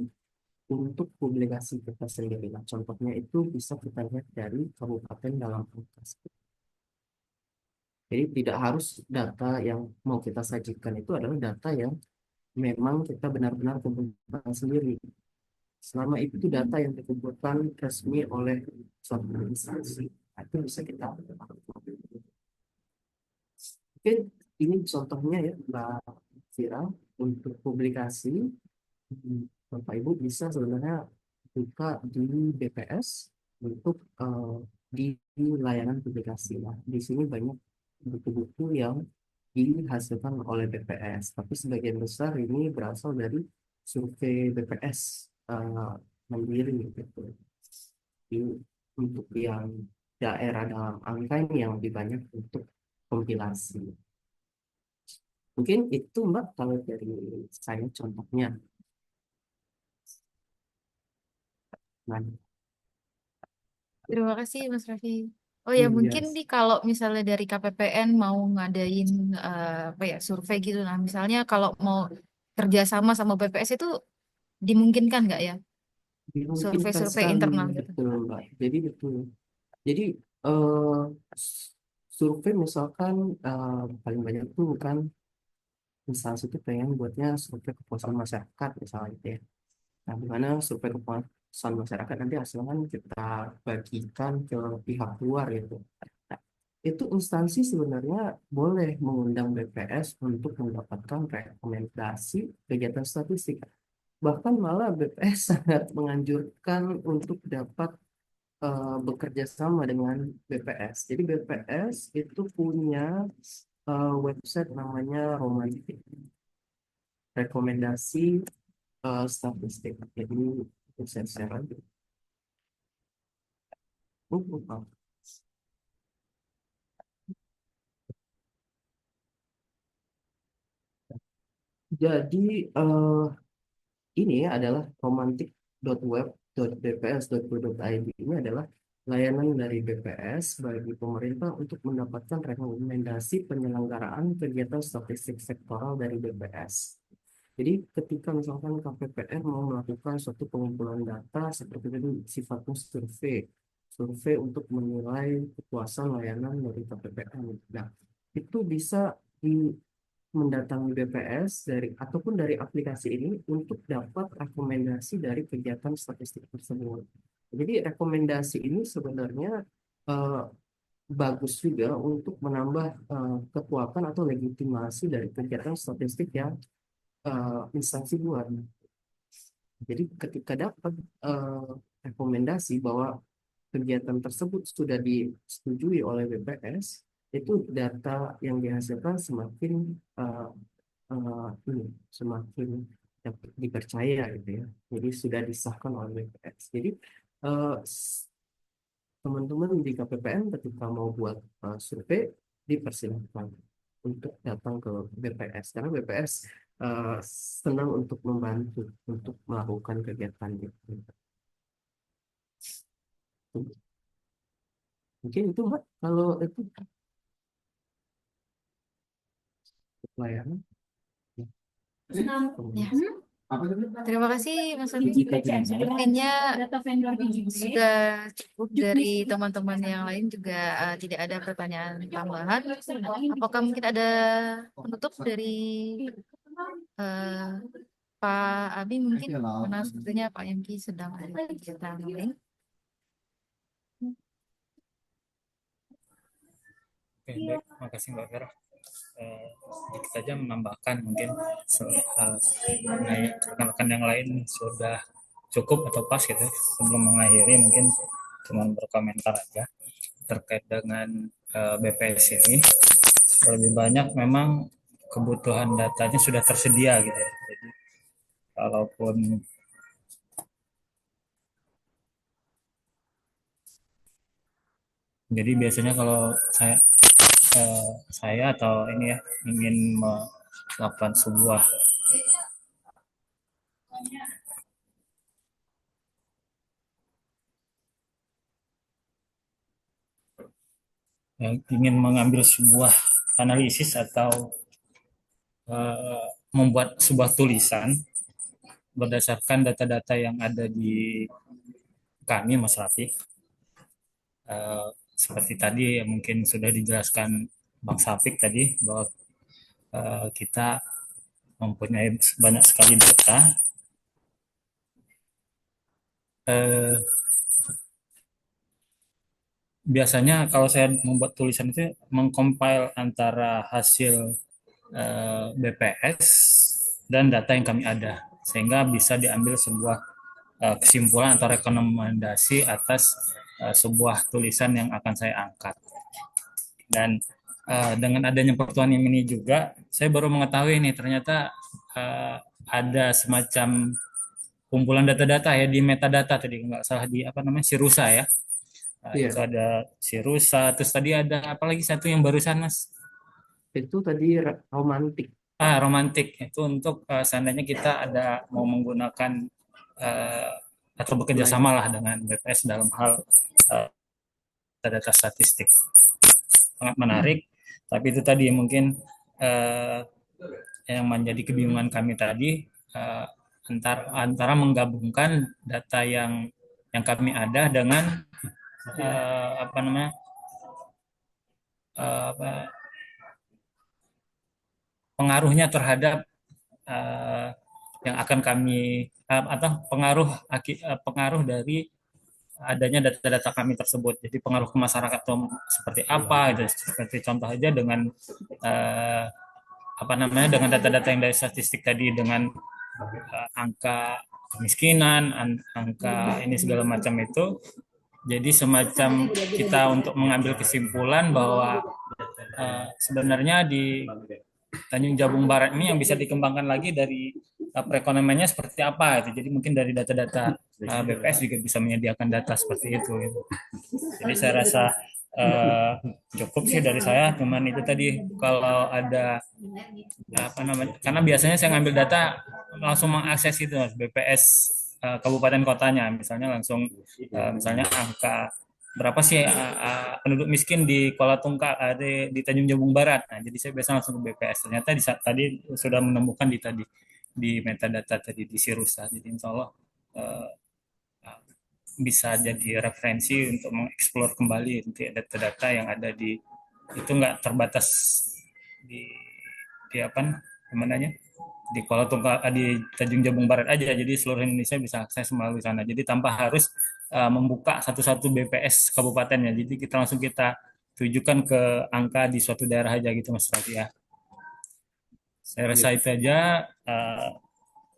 untuk publikasi kita sendiri. Nah, contohnya itu bisa kita lihat dari kabupaten dalam angka. Jadi tidak harus data yang mau kita sajikan itu adalah data yang memang kita benar-benar kumpulkan sendiri. Selama itu data yang dikumpulkan resmi oleh suatu instansi, itu bisa kita. Oke, ini contohnya ya Mbak Vira untuk publikasi. Bapak Ibu bisa sebenarnya buka di BPS untuk di layanan publikasi. Nah, di sini banyak buku-buku yang dihasilkan oleh BPS, tapi sebagian besar ini berasal dari survei BPS mandiri gitu. Jadi, untuk yang daerah dalam angka ini yang lebih banyak untuk kompilasi. Mungkin itu Mbak kalau dari saya contohnya. Nah, Terima kasih Mas Raffi. Oh ya, mungkin yes. nih kalau misalnya dari KPPN mau ngadain apa ya survei gitu, nah misalnya kalau mau kerjasama sama BPS itu dimungkinkan nggak ya Dimungkinkan survei-survei sekali, internal gitu? betul Mbak. Jadi betul. Jadi eh, survei misalkan paling banyak tuh kan instansi itu pengen buatnya survei kepuasan masyarakat misalnya gitu ya. Nah, di mana survei kepuasan masyarakat nanti hasilnya kan kita bagikan ke pihak luar gitu. Nah, itu instansi sebenarnya boleh mengundang BPS untuk mendapatkan rekomendasi kegiatan statistik. Bahkan malah BPS sangat menganjurkan untuk dapat bekerja sama dengan BPS. Jadi BPS itu punya website namanya Romantik, rekomendasi statistik. Jadi saya share lagi. Oh. Jadi ini adalah romantik.web.bps.go.id. Ini adalah layanan dari BPS bagi pemerintah untuk mendapatkan rekomendasi penyelenggaraan kegiatan statistik sektoral dari BPS. Jadi ketika misalkan KPPN mau melakukan suatu pengumpulan data seperti itu sifatnya survei untuk menilai kepuasan layanan dari KPPN. Nah, itu bisa mendatangi BPS dari ataupun dari aplikasi ini untuk dapat rekomendasi dari kegiatan statistik tersebut. Jadi rekomendasi ini sebenarnya eh, bagus juga untuk menambah kekuatan atau legitimasi dari kegiatan statistik yang instansi buat. Jadi ketika dapat eh, rekomendasi bahwa kegiatan tersebut sudah disetujui oleh BPS, itu data yang dihasilkan semakin eh, ini semakin dapat dipercaya gitu ya. Jadi sudah disahkan oleh BPS. Jadi eh, teman-teman di KPPN ketika mau buat survei dipersilahkan untuk datang ke BPS karena BPS eh, senang untuk membantu untuk melakukan kegiatan itu. Mungkin itu Mbak, kalau itu pelayanan. Ya. Terima kasih Mas Andi. Sepertinya sudah cukup dari teman-teman yang lain juga tidak ada pertanyaan tambahan. Apakah mungkin ada penutup dari eh, Pak Abi mungkin? Karena sepertinya Pak Yongki sedang ada kegiatan lain. Oke, baik. Terima kasih Mbak Vera. Sedikit saja menambahkan mungkin mengenai rekan-rekan yang lain sudah cukup atau pas gitu. Sebelum mengakhiri mungkin cuma berkomentar aja terkait dengan BPS ini. Lebih banyak memang kebutuhan datanya sudah tersedia gitu ya. Jadi kalaupun jadi biasanya kalau saya atau ini ya ingin melakukan sebuah ingin mengambil sebuah analisis atau membuat sebuah tulisan berdasarkan data-data yang ada di kami Mas Raffi. Seperti tadi mungkin sudah dijelaskan Bang Safik tadi bahwa kita mempunyai banyak sekali data. Biasanya kalau saya membuat tulisan itu mengcompile antara hasil BPS dan data yang kami ada sehingga bisa diambil sebuah kesimpulan atau rekomendasi atas sebuah tulisan yang akan saya angkat. Dan dengan adanya pertemuan ini juga saya baru mengetahui nih ternyata ada semacam kumpulan data-data ya di metadata tadi nggak salah di apa namanya Sirusa ya. Iya, Itu ada Sirusa, terus tadi ada apa lagi satu yang barusan Mas? itu tadi romantik. Romantik itu untuk seandainya kita ada mau menggunakan uh, atau bekerja Nah, sama lah dengan BPS dalam hal uh, data statistik. Sangat menarik, tapi itu tadi mungkin uh, yang menjadi kebingungan kami tadi uh, antara menggabungkan data yang kami ada dengan apa namanya uh, pengaruhnya terhadap uh, yang akan kami atau pengaruh dari adanya data-data kami tersebut. Jadi pengaruh ke masyarakat seperti apa gitu. Seperti contoh aja dengan uh, apa namanya dengan data-data yang dari statistik tadi dengan angka kemiskinan, angka ini segala macam itu. Jadi semacam kita untuk mengambil kesimpulan bahwa sebenarnya di Tanjung Jabung Barat ini yang bisa dikembangkan lagi dari perekonomiannya seperti apa itu. Jadi mungkin dari data-data BPS juga bisa menyediakan data seperti itu. Gitu. Jadi saya rasa cukup sih dari saya. Cuman itu tadi kalau ada apa namanya, karena biasanya saya ngambil data langsung mengakses itu BPS kabupaten kotanya, misalnya langsung misalnya angka berapa sih penduduk miskin di Kuala Tungkal di Tanjung Jabung Barat. Nah, jadi saya biasa langsung ke BPS. Ternyata di saat tadi sudah menemukan di metadata tadi di Sirusa. Jadi insya Allah uh, bisa jadi referensi untuk mengeksplor kembali data-data yang ada di itu nggak terbatas di apa namanya di Kuala Tungkal di Tanjung Jabung Barat aja, jadi seluruh Indonesia bisa akses melalui sana, jadi tanpa harus membuka satu-satu BPS kabupatennya, jadi kita tujukan ke angka di suatu daerah aja gitu Mas Rafi ya. Saya rasa itu aja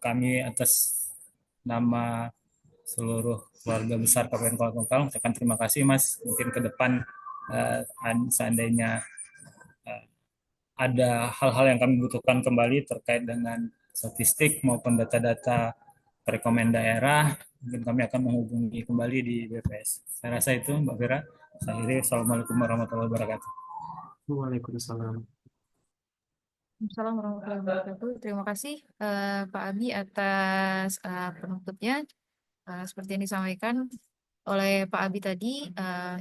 kami atas nama seluruh keluarga besar Kabupaten Kuala Tungkal ucapkan terima kasih Mas, mungkin ke depan seandainya ada hal-hal yang kami butuhkan kembali terkait dengan statistik maupun data-data perekonomian daerah, mungkin kami akan menghubungi kembali di BPS. Saya rasa itu Mbak Vera. Saya akhiri. Assalamualaikum warahmatullahi wabarakatuh. Waalaikumsalam. Assalamualaikum warahmatullahi wabarakatuh. Terima kasih Pak Abi atas penutupnya. Seperti yang disampaikan, oleh Pak Abi tadi,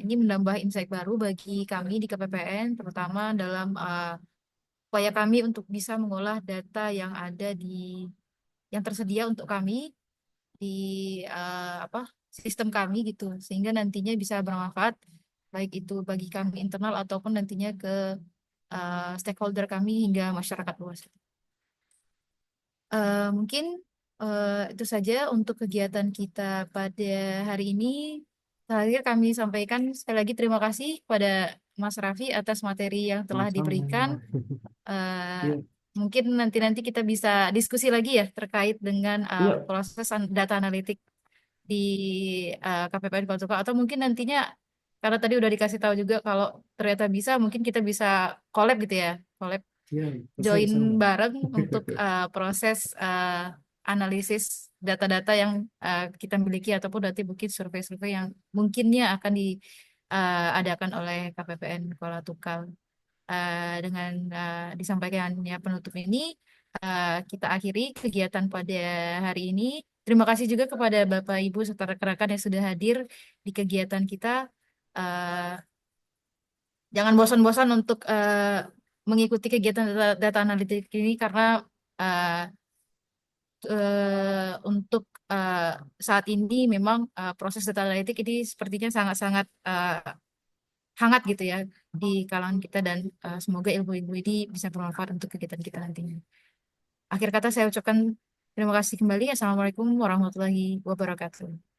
ini menambah insight baru bagi kami di KPPN, terutama dalam upaya kami untuk bisa mengolah data yang ada yang tersedia untuk kami di apa sistem kami gitu, sehingga nantinya bisa bermanfaat baik itu bagi kami internal ataupun nantinya ke stakeholder kami hingga masyarakat luas. Mungkin itu saja untuk kegiatan kita pada hari ini. Terakhir kami sampaikan sekali lagi terima kasih kepada Mas Raffi atas materi yang telah diberikan. Sama-sama. Eh, Iya, Mungkin nanti kita bisa diskusi lagi ya terkait dengan iya, proses data analitik di KPPN Kota Tua. Atau mungkin nantinya karena tadi udah dikasih tahu juga kalau ternyata bisa, mungkin kita bisa collab gitu ya, collab iya, join bisa Mbak. bareng untuk proses analisis data-data yang kita miliki ataupun nanti mungkin survei-survei yang mungkinnya akan diadakan oleh KPPN Kuala Tunggal. Dengan disampaikannya penutup ini, kita akhiri kegiatan pada hari ini. Terima kasih juga kepada Bapak Ibu serta rekan-rekan yang sudah hadir di kegiatan kita. Eh, Jangan bosan-bosan untuk mengikuti kegiatan data analitik ini karena eh, untuk saat ini memang proses data analitik ini sepertinya sangat-sangat hangat gitu ya di kalangan kita dan semoga ilmu-ilmu ini bisa bermanfaat untuk kegiatan kita nantinya. Akhir kata saya ucapkan terima kasih kembali. Assalamualaikum warahmatullahi wabarakatuh.